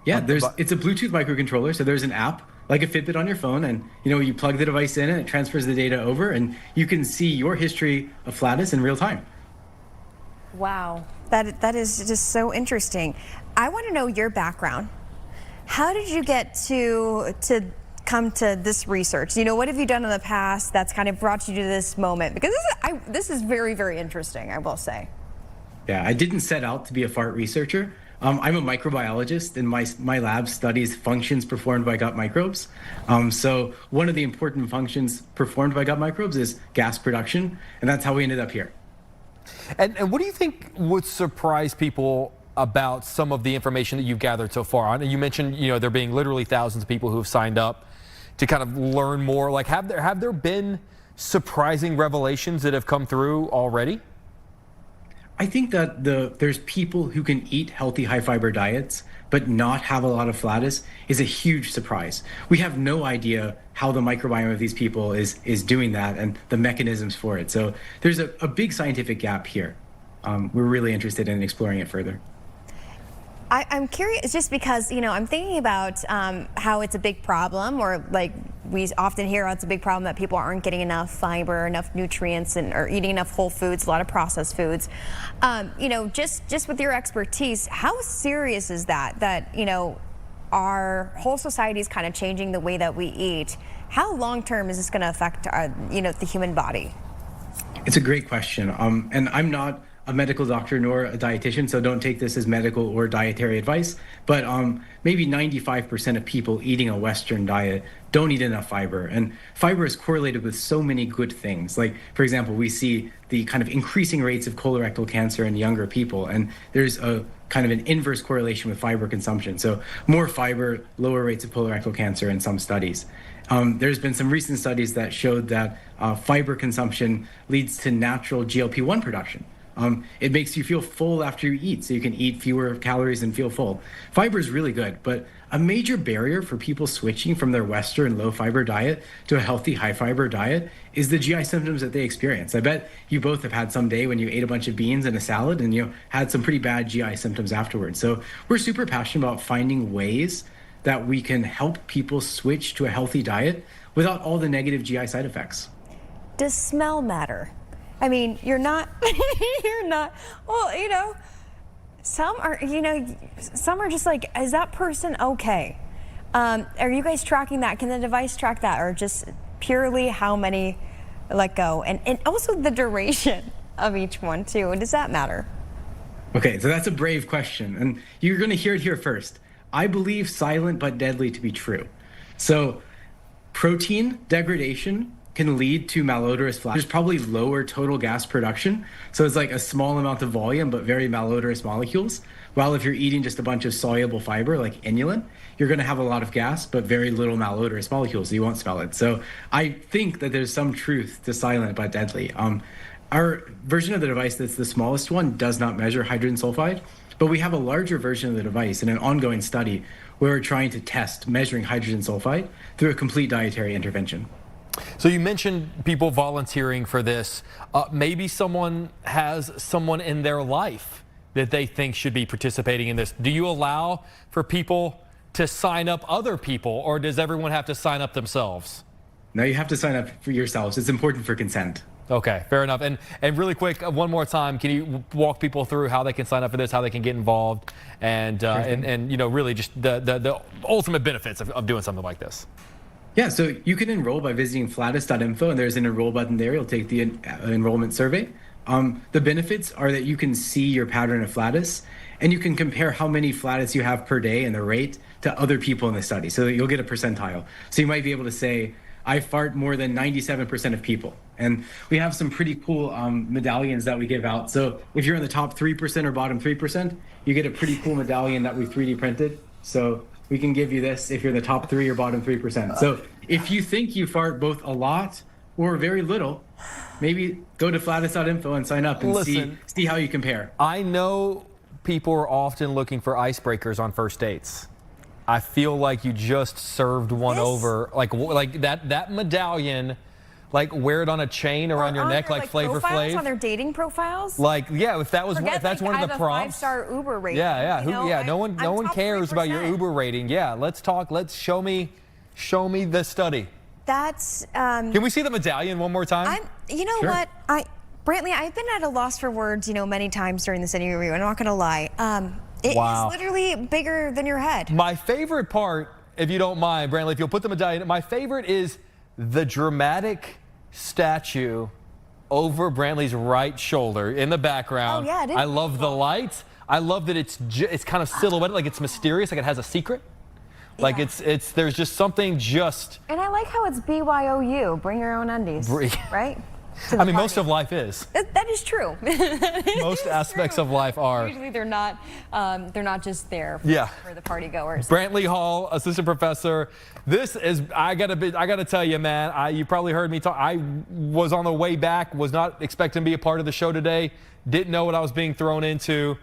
Yeah, it's a Bluetooth microcontroller. So there's an app like a Fitbit on your phone, and you plug the device in and it transfers the data over, and you can see your history of flatus in real time. Wow, that is just so interesting. I want to know your background. How did you get to come to this research? What have you done in the past that's kind of brought you to this moment? Because this is very, very interesting, I will say. Yeah, I didn't set out to be a fart researcher. I'm a microbiologist, and my lab studies functions performed by gut microbes. So one of the important functions performed by gut microbes is gas production, and that's how we ended up here. And what do you think would surprise people about some of the information that you've gathered so far? And you mentioned, there being literally thousands of people who have signed up to kind of learn more. Like, have there been surprising revelations that have come through already? I think that there's people who can eat healthy, high-fiber diets but not have a lot of flatus is a huge surprise. We have no idea how the microbiome of these people is doing that and the mechanisms for it. So there's a big scientific gap here. We're really interested in exploring it further. I'm curious just because, I'm thinking about how it's a big problem, or like we often hear it's a big problem that people aren't getting enough fiber, enough nutrients, or eating enough whole foods, a lot of processed foods. Just with your expertise, how serious is that, our whole society is kind of changing the way that we eat? How long term is this going to affect the human body? It's a great question. And I'm not a medical doctor nor a dietitian, so don't take this as medical or dietary advice, but maybe 95% of people eating a Western diet don't eat enough fiber. And fiber is correlated with so many good things. Like, for example, we see the kind of increasing rates of colorectal cancer in younger people, and there's a kind of an inverse correlation with fiber consumption. So more fiber, lower rates of colorectal cancer in some studies. There's been some recent studies that showed that fiber consumption leads to natural GLP-1 production. It makes you feel full after you eat, so you can eat fewer calories and feel full. Fiber is really good, but a major barrier for people switching from their Western low-fiber diet to a healthy high-fiber diet is the GI symptoms that they experience. I bet you both have had some day when you ate a bunch of beans and a salad and you had some pretty bad GI symptoms afterwards. So we're super passionate about finding ways that we can help people switch to a healthy diet without all the negative GI side effects. Does smell matter? I mean, you're not, well, some are just like, is that person okay? Are you guys tracking that? Can the device track that, or just purely how many let go? And also the duration of each one too. Does that matter? Okay, so that's a brave question, and you're gonna hear it here first. I believe silent but deadly to be true. So protein degradation can lead to malodorous flatus. There's probably lower total gas production. So it's like a small amount of volume, but very malodorous molecules. While if you're eating just a bunch of soluble fiber like inulin, you're going to have a lot of gas, but very little malodorous molecules, so you won't smell it. So I think that there's some truth to silent but deadly. Our version of the device that's the smallest one does not measure hydrogen sulfide, but we have a larger version of the device in an ongoing study where we're trying to test measuring hydrogen sulfide through a complete dietary intervention. So you mentioned people volunteering for this. Maybe someone has someone in their life that they think should be participating in this. Do you allow for people to sign up other people, or does everyone have to sign up themselves? No, you have to sign up for yourselves. It's important for consent. Okay, fair enough. And really quick, one more time, can you walk people through how they can sign up for this, how they can get involved, and you know, really just the ultimate benefits of doing something like this? Yeah, so you can enroll by visiting flatus.info, and there's an enroll button there. You'll take the enrollment survey. The benefits are that you can see your pattern of flatus, and you can compare how many flatus you have per day and the rate to other people in the study, so that you'll get a percentile. So you might be able to say, I fart more than 97% of people. And we have some pretty cool medallions that we give out. So if you're in the top 3% or bottom 3%, you get a pretty cool medallion that we 3D printed. So we can give you this if you're in the top 3 or bottom 3%. So if you think you fart both a lot or very little, maybe go to flatus.info and sign up and see how you compare. I know people are often looking for icebreakers on first dates. I feel like you just served one over, like that medallion, like wear it on a chain around your neck, like Flavor Flav. On their dating profiles. Like, yeah, if that was Forget, if that's like, one of the prompts. I have a 5-star Uber rating. Yeah, you know, no one cares about your Uber rating. Yeah, let's talk. Let's show me the study. That's. Can we see the medallion one more time? You know what, Brantley, I've been at a loss for words, you know, many times during this interview. I'm not going to lie. It is literally bigger than your head. My favorite part, if you don't mind, Brantley, if you'll put the medallion, my favorite is the dramatic statue over Brantley's right shoulder in the background. Oh, yeah, I love the lights. I love that it's kind of silhouetted, like it's mysterious, like it has a secret. Like there's just something just. And I like how it's BYOU, bring your own undies, right? I mean, most of life is. That is true. Most aspects of life are. Usually they're not just there for the party goers. Brantley Hall, assistant professor. This is, I gotta tell you, man, you probably heard me talk. I was on the way back, was not expecting to be a part of the show today. Didn't know what I was being thrown into.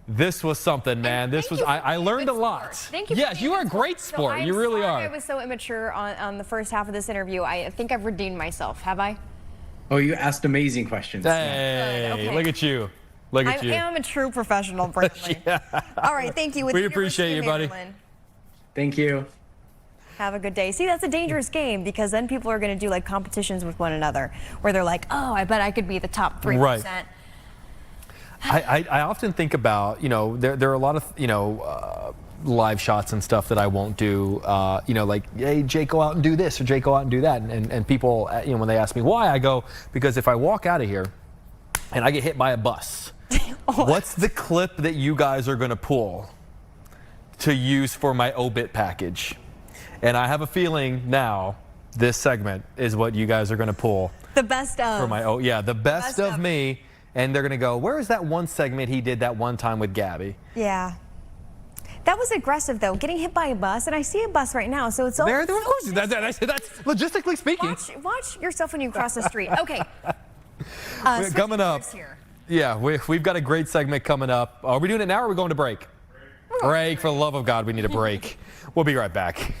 This was something, man. This was, I learned a lot. Thank you. Yes, you are a great sport. You really are. I was so immature on the first half of this interview. I think I've redeemed myself. Have I? Oh, you asked amazing questions. Hey, look at you. Look at you. I am a true professional, Brantley. All right, thank you. We appreciate you, buddy. Thank you. Have a good day. See, that's a dangerous game because then people are going to do like competitions with one another where they're like, oh, I bet I could be the top 3%. Right. I often think about, you know, there are a lot of, you know, live shots and stuff that I won't do, you know, like, hey, Jake, go out and do this, or Jake, go out and do that. And people, you know, when they ask me why, I go, because if I walk out of here and I get hit by a bus, what's the clip that you guys are going to pull to use for my obit package? And I have a feeling now this segment is what you guys are going to pull. The best of. For my, the best of me. And they're going to go, where is that one segment he did that one time with Gabby? Yeah. That was aggressive, though, getting hit by a bus. And I see a bus right now, so it's all. There, of course. That's logistically speaking. Watch yourself when you cross the street. Okay. Coming up. Yeah, we've got a great segment coming up. Are we doing it now or are we going to break? Break, for the love of God, we need a break. We'll be right back.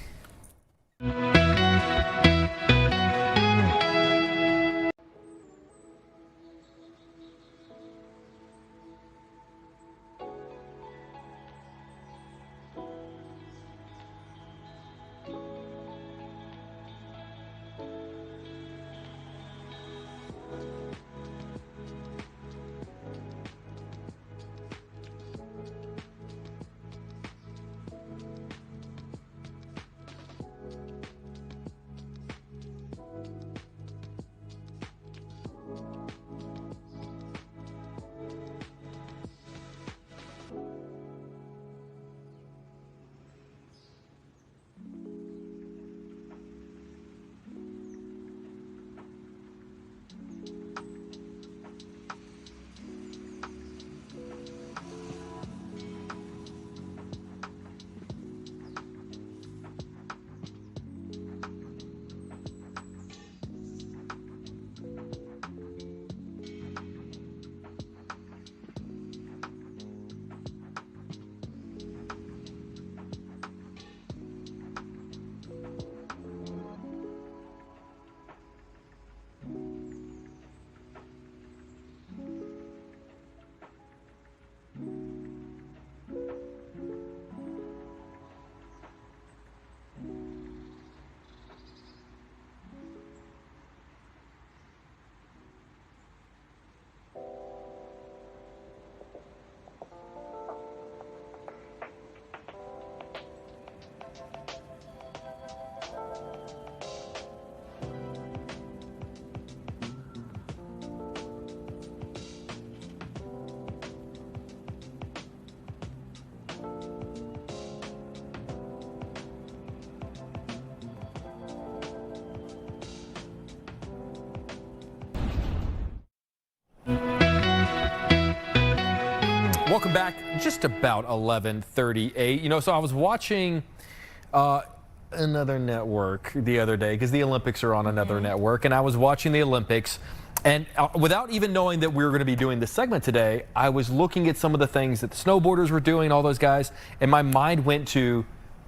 Welcome back. Just about 11:38. You know, so I was watching another network the other day because the Olympics are on another network, and I was watching the Olympics, and without even knowing that we were going to be doing this segment today, I was looking at some of the things that the snowboarders were doing, all those guys, and my mind went to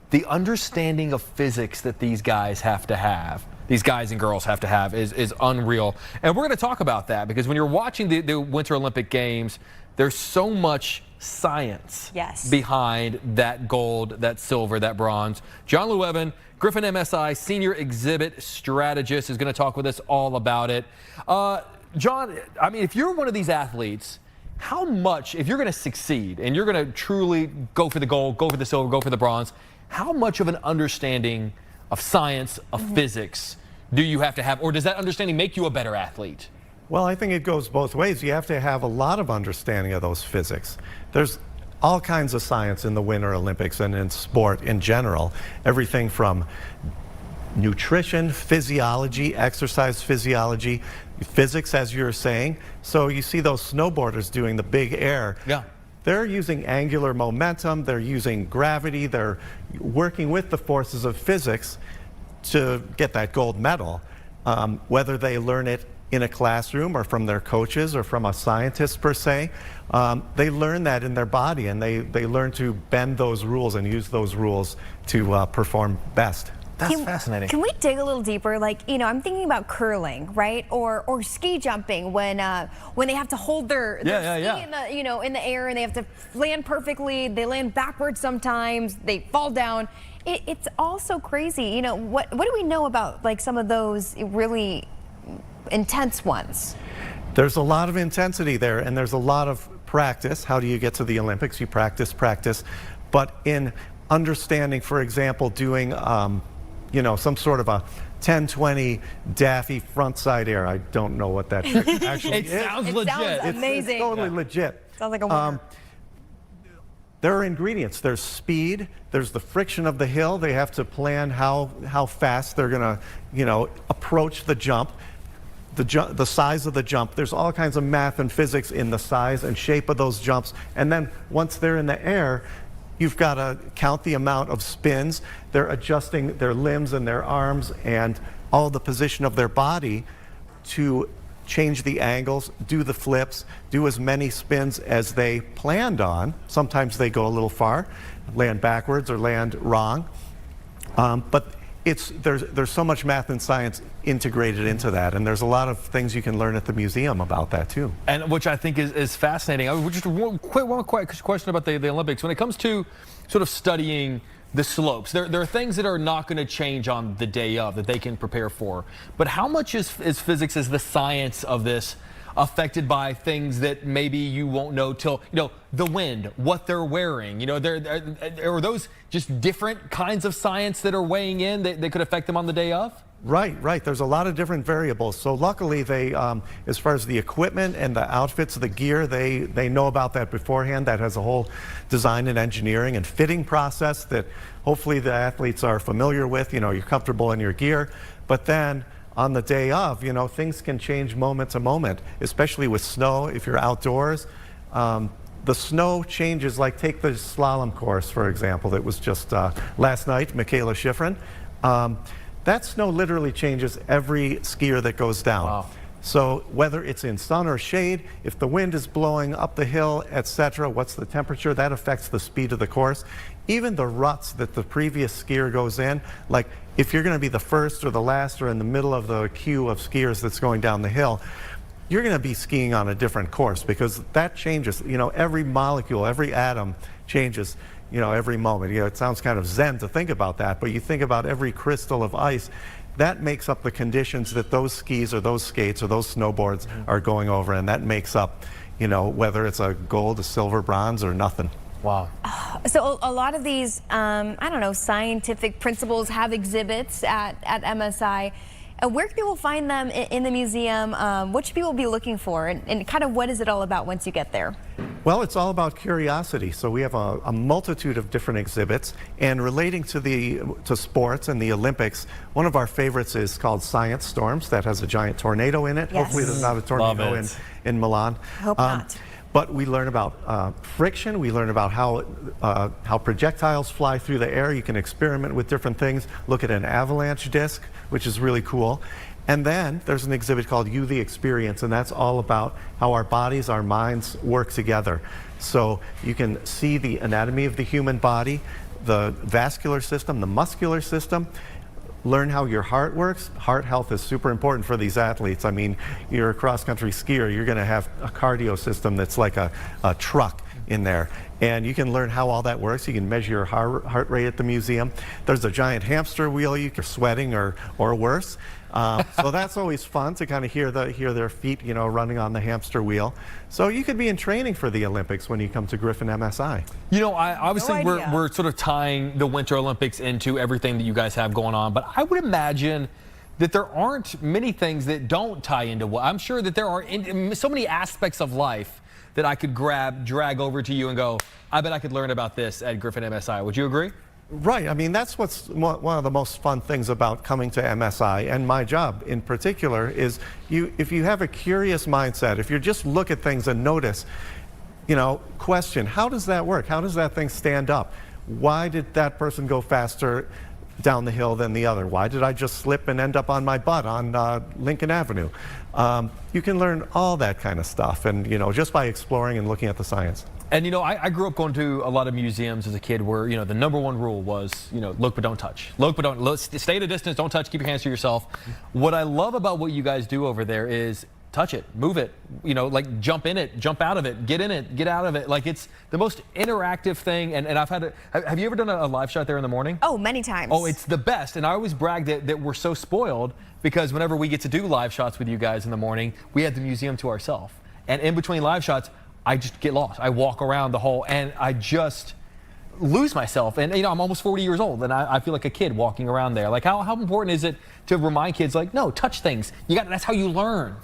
the understanding of physics that these guys have to have. These guys and girls have to have is unreal. And we're going to talk about that because when you're watching the Winter Olympic Games, there's so much science behind that gold, that silver, that bronze. John Llewellyn, Griffin MSI Senior Exhibit Strategist, is going to talk with us all about it. John, I mean, if you're one of these athletes, how much, if you're going to succeed and you're going to truly go for the gold, go for the silver, go for the bronze, how much of an understanding of science, of physics, do you have to have, or does that understanding make you a better athlete? Well, I think it goes both ways. You have to have a lot of understanding of those physics. There's all kinds of science in the Winter Olympics and in sport in general. Everything from nutrition, physiology, exercise physiology, physics, as you're saying. So you see those snowboarders doing the big air. Yeah. They're using angular momentum, they're using gravity, they're working with the forces of physics to get that gold medal. Whether they learn it in a classroom or from their coaches or from a scientist per se, they learn that in their body, and they learn to bend those rules and use those rules to perform best. That's fascinating. Can we dig a little deeper? Like, you know, I'm thinking about curling, right? Or ski jumping when they have to hold their ski in the, you know, in the air, and they have to land perfectly. They land backwards sometimes. They fall down. It's all so crazy. You know, what do we know about like some of those really intense ones? There's a lot of intensity there, and there's a lot of practice. How do you get to the Olympics? You practice. But in understanding, for example, doing you know, some sort of a 10-20 Daffy frontside air. I don't know what that trick actually is. It sounds legit. Sounds amazing. It's totally legit. Sounds like a winner. There are ingredients. There's speed. There's the friction of the hill. They have to plan how fast they're going to, you know, approach the jump. The size of the jump. There's all kinds of math and physics in the size and shape of those jumps. And then once they're in the air, you've got to count the amount of spins. They're adjusting their limbs and their arms and all the position of their body to change the angles, do the flips, do as many spins as they planned on. Sometimes they go a little far, land backwards or land wrong. But there's so much math and science integrated into that, and there's a lot of things you can learn at the museum about that too. And which I think is fascinating. Just one quick question about the Olympics. When it comes to sort of studying the slopes, there are things that are not going to change on the day of that they can prepare for. But how much is physics, is the science of this, affected by things that maybe you won't know till, you know, the wind, what they're wearing, you know, are those just different kinds of science that are weighing in that could affect them on the day of? Right. There's a lot of different variables. So luckily they, as far as the equipment and the outfits, the gear, they know about that beforehand. That has a whole design and engineering and fitting process that hopefully the athletes are familiar with. You know, you're comfortable in your gear, but then on the day of, you know, things can change moment to moment, especially with snow. If you're outdoors, the snow changes. Like take the slalom course, for example, that was just last night, Michaela Schifrin. That snow literally changes every skier that goes down. Wow. So whether it's in sun or shade, if the wind is blowing up the hill, etc., what's the temperature, that affects the speed of the course. Even the ruts that the previous skier goes in, like if you're going to be the first or the last or in the middle of the queue of skiers that's going down the hill, you're going to be skiing on a different course because that changes. You know, every molecule, every atom changes, you know, every moment. You know, it sounds kind of zen to think about that, but you think about every crystal of ice, that makes up the conditions that those skis or those skates or those snowboards are going over, and that makes up, you know, whether it's a gold, a silver, bronze, or nothing. Wow. So a lot of these, I don't know, scientific principles have exhibits at MSI. Where can people find them in the museum? What should people be looking for? And kind of what is it all about once you get there? Well, it's all about curiosity. So we have a multitude of different exhibits, and relating to sports and the Olympics, one of our favorites is called Science Storms. That has a giant tornado in it. Yes. Hopefully there's not a tornado in Milan. Hope not. But we learn about friction. We learn about how projectiles fly through the air. You can experiment with different things. Look at an avalanche disc, which is really cool. And then there's an exhibit called You the Experience, and that's all about how our bodies, our minds work together. So you can see the anatomy of the human body, the vascular system, the muscular system, learn how your heart works. Heart health is super important for these athletes. I mean, you're a cross-country skier, you're going to have a cardio system that's like a truck in there. And you can learn how all that works. You can measure your heart rate at the museum. There's a giant hamster wheel. You're sweating or worse. So that's always fun to kind of hear their feet, running on the hamster wheel. So you could be in training for the Olympics when you come to Griffin MSI. Obviously we're sort of tying the Winter Olympics into everything that you guys have going on, but I would imagine that there aren't many things that don't tie into what I'm sure that there are so many aspects of life that I could drag over to you and go, I bet I could learn about this at Griffin MSI. Would you agree? Right. I mean, that's what's one of the most fun things about coming to MSI, and my job in particular is if you have a curious mindset, if you just look at things and notice, question, how does that work? How does that thing stand up? Why did that person go faster down the hill than the other? Why did I just slip and end up on my butt on Lincoln Avenue? You can learn all that kind of stuff, and just by exploring and looking at the science. And I grew up going to a lot of museums as a kid where the number one rule was look but don't touch. Look but don't stay at a distance, don't touch, keep your hands to yourself. What I love about what you guys do over there is touch it, move it, like jump in it, jump out of it, get in it, get out of it. Like it's the most interactive thing. And I've had have you ever done a live shot there in the morning? Oh, many times. Oh, it's the best. And I always brag that we're so spoiled because whenever we get to do live shots with you guys in the morning, we have the museum to ourselves. And in between live shots, I just get lost. I walk around the whole, and I just lose myself. And I'm almost 40 years old, and I feel like a kid walking around there. Like how important is it to remind kids, like, no, touch things. That's how you learn.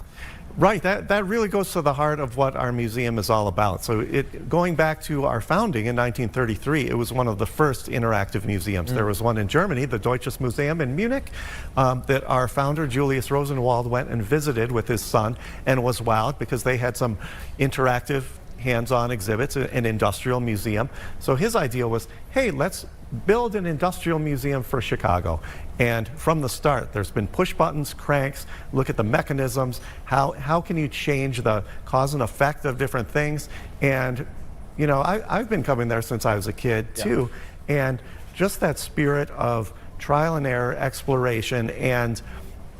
Right, that really goes to the heart of what our museum is all about. So going back to our founding in 1933, it was one of the first interactive museums. There was one in Germany, the Deutsches Museum in Munich, that our founder, Julius Rosenwald, went and visited with his son and was wowed because they had some interactive hands-on exhibits, an industrial museum. So his idea was, hey, let's build an industrial museum for Chicago. And from the start, there's been push buttons, cranks, look at the mechanisms, how can you change the cause and effect of different things. And, I've been coming there since I was a kid too. And just that spirit of trial and error, exploration, and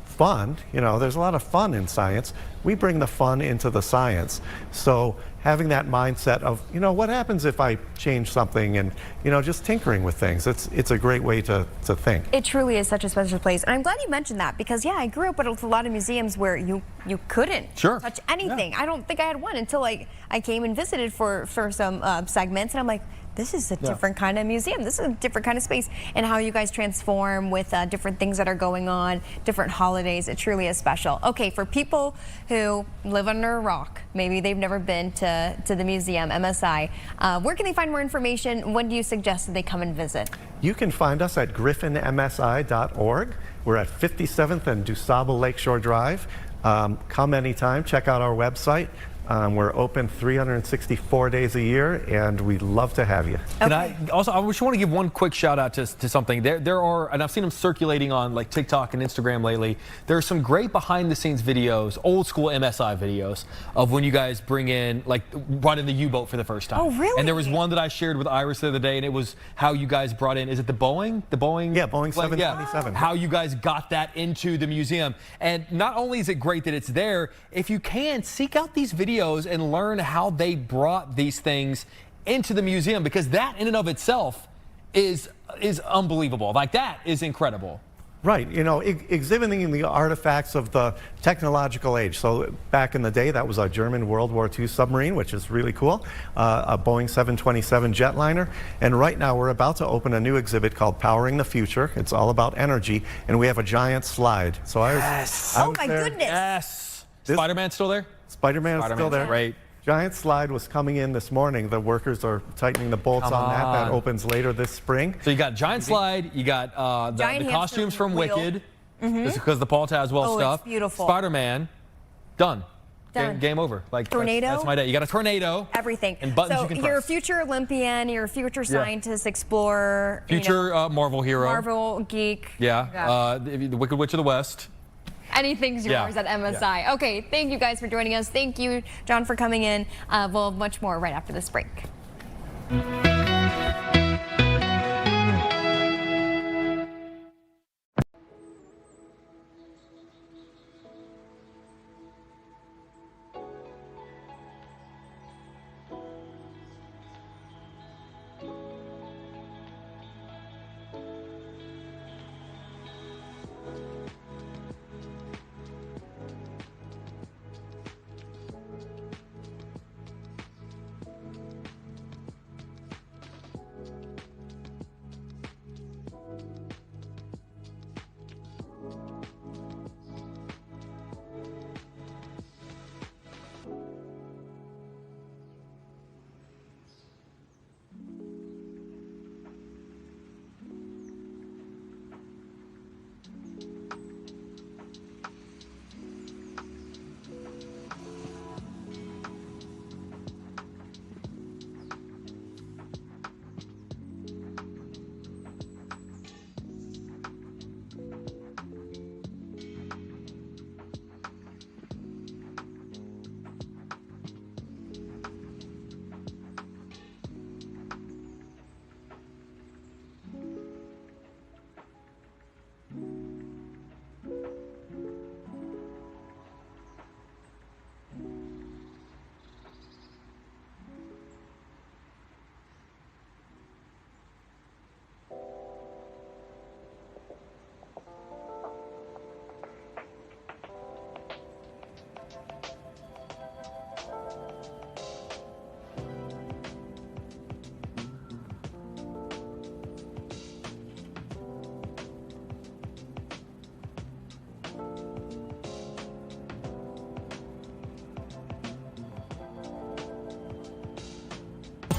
fun, there's a lot of fun in science. We bring the fun into the science. So having that mindset of, what happens if I change something, and, just tinkering with things. It's a great way to think. It truly is such a special place. And I'm glad you mentioned that because, I grew up with a lot of museums where you couldn't touch anything. Yeah. I don't think I had one until I came and visited for some segments, and I'm like, this is a different kind of museum. This is a different kind of space. And how you guys transform with different things that are going on, different holidays, it truly is special. Okay, for people who live under a rock, maybe they've never been to the museum, MSI, where can they find more information? When do you suggest that they come and visit? You can find us at griffinmsi.org. We're at 57th and DuSable Lakeshore Drive. Come anytime, check out our website. We're open 364 days a year, and we'd love to have you. And I just want to give one quick shout out to something. There are, and I've seen them circulating on like TikTok and Instagram lately. There are some great behind the scenes videos, old school MSI videos of when you guys brought in the U-boat for the first time. Oh, really? And there was one that I shared with Iris the other day, and it was how you guys brought in, is it the Boeing? The Boeing? Yeah, Boeing 727. How you guys got that into the museum. And not only is it great that it's there, if you can, seek out these videos and learn how they brought these things into the museum, because that in and of itself is unbelievable. Like, that is incredible. Right, exhibiting the artifacts of the technological age. So back in the day, that was a German World War II submarine, which is really cool, a Boeing 727 jetliner. And right now we're about to open a new exhibit called Powering the Future. It's all about energy, and we have a giant slide. So oh my goodness. Yes. Spider-Man's still there? Spider-Man is still there. Great. Giant slide was coming in this morning. The workers are tightening the bolts on that. That opens later this spring. So you got giant slide, you got the costumes from Wicked. This is because the Paul Tazwell stuff. It's beautiful. Spider-Man, done. game over. Like tornado. That's my day. You got a tornado. Everything. And buttons so you can you're a press. future Olympian. You're a future scientist, explorer. Future Marvel hero. Marvel geek. Yeah. The Wicked Witch of the West. Anything's yours at MSI. Okay, thank you guys for joining us. Thank you, John, for coming in. We'll have much more right after this break.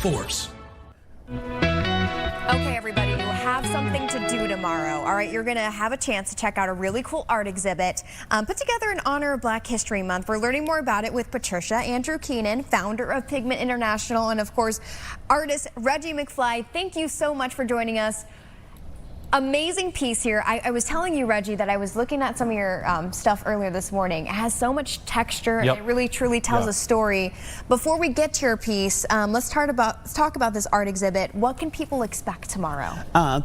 Force. Okay, everybody, you have something to do tomorrow. All right, you're going to have a chance to check out a really cool art exhibit put together in honor of Black History Month. We're learning more about it with Patricia Andrew Keenan, founder of Pigment International, and of course, artist Reggie McFly. Thank you so much for joining us. Amazing piece here. I was telling you, Reggie, that I was looking at some of your stuff earlier this morning. It has so much texture and it really truly tells a story. Before we get to your piece, let's talk about this art exhibit. What can people expect tomorrow?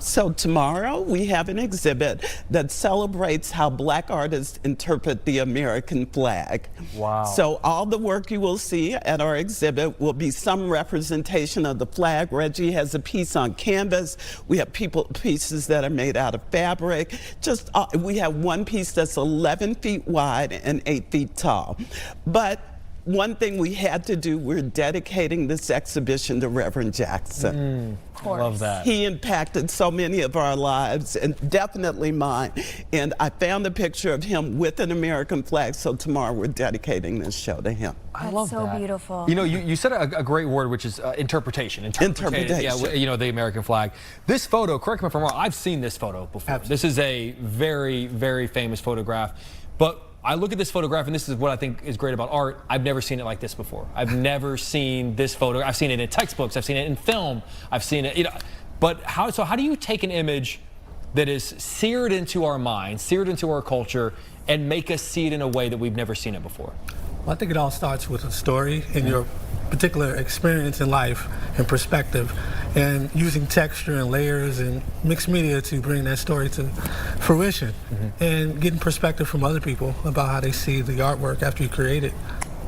So tomorrow we have an exhibit that celebrates how Black artists interpret the American flag. Wow. So all the work you will see at our exhibit will be some representation of the flag. Reggie has a piece on canvas. We have pieces that are made out of fabric. We have one piece that's 11 feet wide and 8 feet tall. But one thing we had to do, we're dedicating this exhibition to Reverend Jackson. Love that. He impacted so many of our lives, and definitely mine. And I found a picture of him with an American flag, so tomorrow we're dedicating this show to him. I love so that. beautiful. You know, you said a great word, which is interpretation. Interpretation. Yeah, you know, the American flag. This photo, correct me if I'm wrong, I've seen this photo before. Absolutely. This is a very, very famous photograph. But I look at this photograph, and this is what I think is great about art. I've never seen it like this before. I've never seen this photo. I've seen it in textbooks. I've seen it in film. I've seen it, you know. But how do you take an image that is seared into our minds, seared into our culture, and make us see it in a way that we've never seen it before? Well, I think it all starts with a story and your particular experience in life and perspective, and using texture and layers and mixed media to bring that story to fruition, and getting perspective from other people about how they see the artwork after you create it.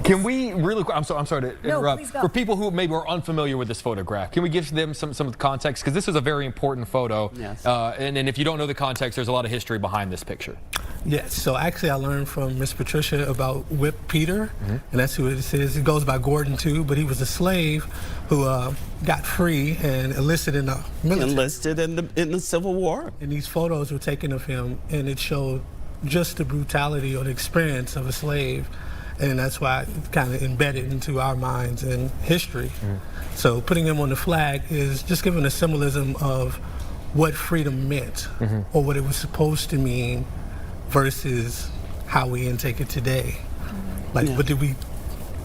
Can we really quick, I'm sorry to interrupt. Please go. For people who maybe are unfamiliar with this photograph, can we give them some of the context? Because this is a very important photo. Yes. And if you don't know the context, there's a lot of history behind this picture. Yes, so actually I learned from Miss Patricia about Whip Peter, and that's who it is. It goes by Gordon too, but he was a slave who got free and enlisted in the military. Enlisted in the Civil War. And these photos were taken of him, and it showed just the brutality or the experience of a slave. And that's why it's kind of embedded into our minds and history. So putting him on the flag is just giving a symbolism of what freedom meant, or what it was supposed to mean, versus how we intake it today. Like, what did we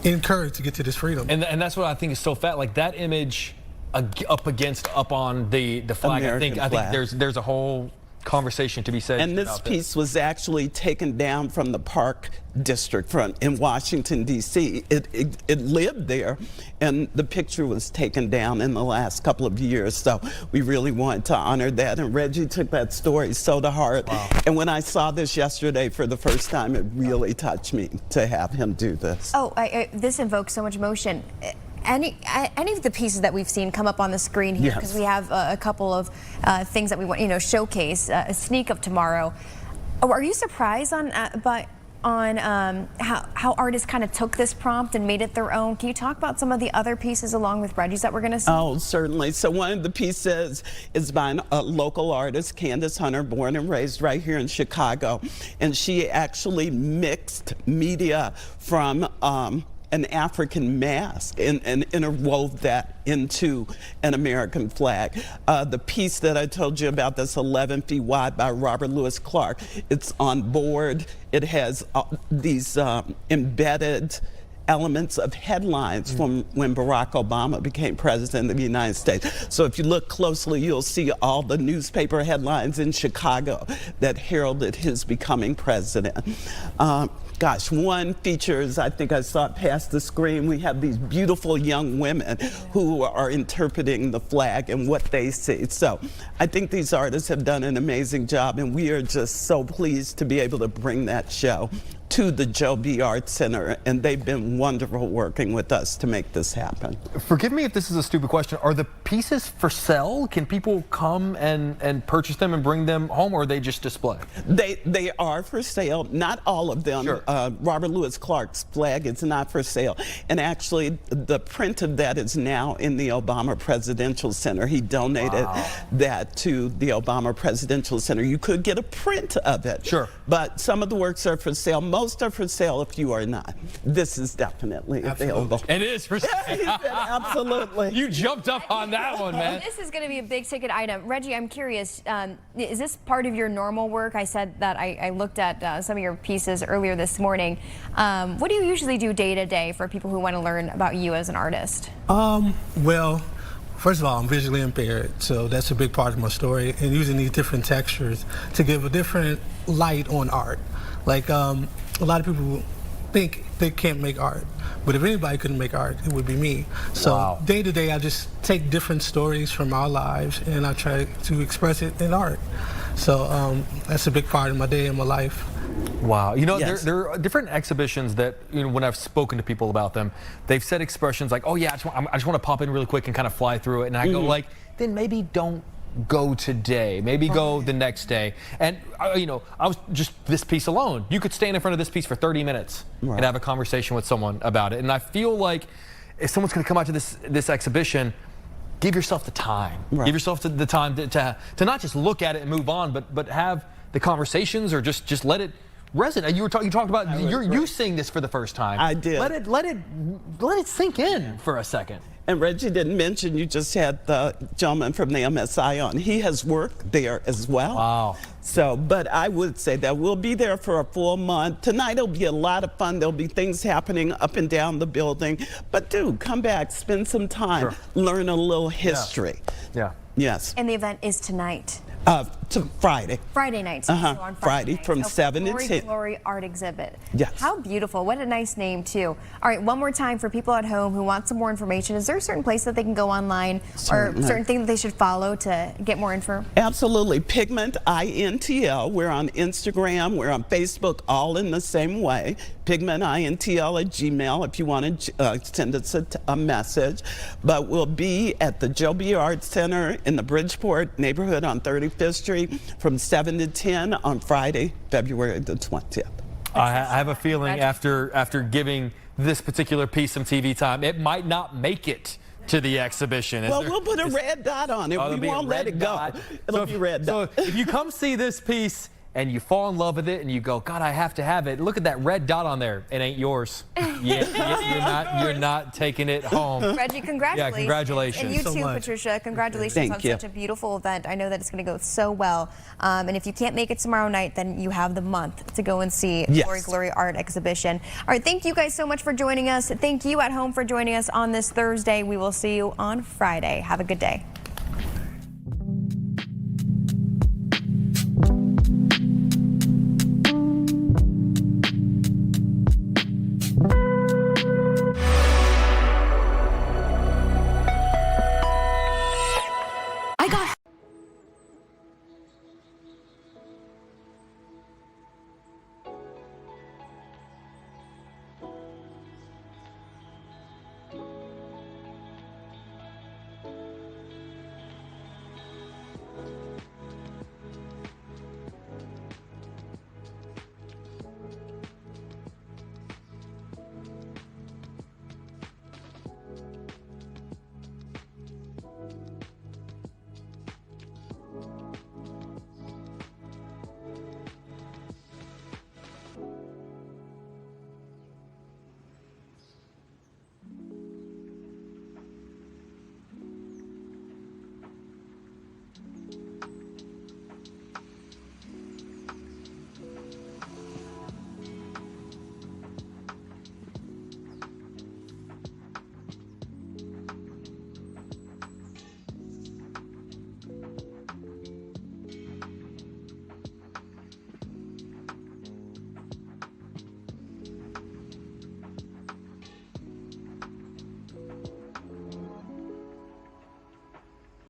encouraged to get to this freedom. And that's what I think is so fat. Like that image up on the flag. American I think flag. there's a whole conversation to be said. And this piece was actually taken down from the Park District front in Washington, D.C. It lived there, and the picture was taken down in the last couple of years. So we really wanted to honor that. And Reggie took that story so to heart. Wow. And when I saw this yesterday for the first time, it really touched me to have him do this. Oh, this invokes so much emotion. Any of the pieces that we've seen come up on the screen here, because we have a couple of things that we want, showcase, a sneak of tomorrow. Are you surprised on how artists kind of took this prompt and made it their own? Can you talk about some of the other pieces along with Reggie's that we're going to see? Oh, certainly. So one of the pieces is by a local artist, Candace Hunter, born and raised right here in Chicago. And she actually mixed media from an African mask and interwove that into an American flag. The piece that I told you about that's 11 feet wide by Robert Louis Clark, it's on board. It has these embedded elements of headlines from when Barack Obama became president of the United States. So if you look closely, you'll see all the newspaper headlines in Chicago that heralded his becoming president. Gosh, one features, I think I saw it past the screen, we have these beautiful young women who are interpreting the flag and what they see. So I think these artists have done an amazing job, and we are just so pleased to be able to bring that show to the Joe B. Art Center, and they've been wonderful working with us to make this happen. Forgive me if this is a stupid question. Are the pieces for sale? Can people come and purchase them and bring them home, or are they just display? They are for sale, not all of them. Sure. Robert Louis Clark's flag is not for sale. And actually, the print of that is now in the Obama Presidential Center. He donated that to the Obama Presidential Center. You could get a print of it. Sure. But some of the works are for sale. Most are for sale if you are not. This is definitely available. It is for sale. Absolutely. You jumped up on that one, man. This is going to be a big ticket item. Reggie, I'm curious, is this part of your normal work? I said that I looked at some of your pieces earlier this morning. What do you usually do day to day for people who want to learn about you as an artist? Well, first of all, I'm visually impaired, so that's a big part of my story, and using these different textures to give a different light on art. Like, a lot of people think they can't make art, but if anybody couldn't make art, it would be me. So day to day, I just take different stories from our lives and I try to express it in art. So that's a big part of my day and my life. Wow. You know, there are different exhibitions that, when I've spoken to people about them, they've said expressions like, oh yeah, I just want to pop in really quick and kind of fly through it. And I go like, then maybe don't go today, maybe go the next day. And I was just this piece alone. You could stand in front of this piece for 30 minutes and have a conversation with someone about it. And I feel like if someone's going to come out to this exhibition, give yourself the time. Give yourself the time to not just look at it and move on, but have the conversations, or just let it resonate. You talked about you seeing this for the first time. I did. Let it sink in for a second. And Reggie didn't mention, you just had the gentleman from the MSI on. He has worked there as well. Wow. So, but I would say that we'll be there for a full month. Tonight will be a lot of fun. There'll be things happening up and down the building. But come back, spend some time, learn a little history. Yeah. Yes. And the event is tonight. To Friday. Friday night. So on Friday night. from 7 to 10. Glory Art Exhibit. Yes. How beautiful. What a nice name, too. All right, one more time for people at home who want some more information. Is there a certain place that they can go online or certain thing that they should follow to get more info? Absolutely. Pigment, INTL. We're on Instagram. We're on Facebook, all in the same way. Pigment, INTL at Gmail if you want to send us a message. But we'll be at the Joe B. Art Center in the Bridgeport neighborhood on 35th Street from 7 to 10 on Friday, February the 20th. I have a feeling after giving this particular piece some TV time, it might not make it to the exhibition. Well, we'll put a red dot on it. We won't let it go. It'll be red dot. So if you come see this piece and you fall in love with it and you go, God, I have to have it. Look at that red dot on there. It ain't yours. You're not taking it home. Reggie, congratulations. Yeah, congratulations. And you so too, much. Patricia. Congratulations Thank on you. such a beautiful event. I know that it's going to go so well. And if you can't make it tomorrow night, then you have the month to go and see Yes. Glory Glory Art Exhibition. All right, thank you guys so much for joining us. Thank you at home for joining us on this Thursday. We will see you on Friday. Have a good day.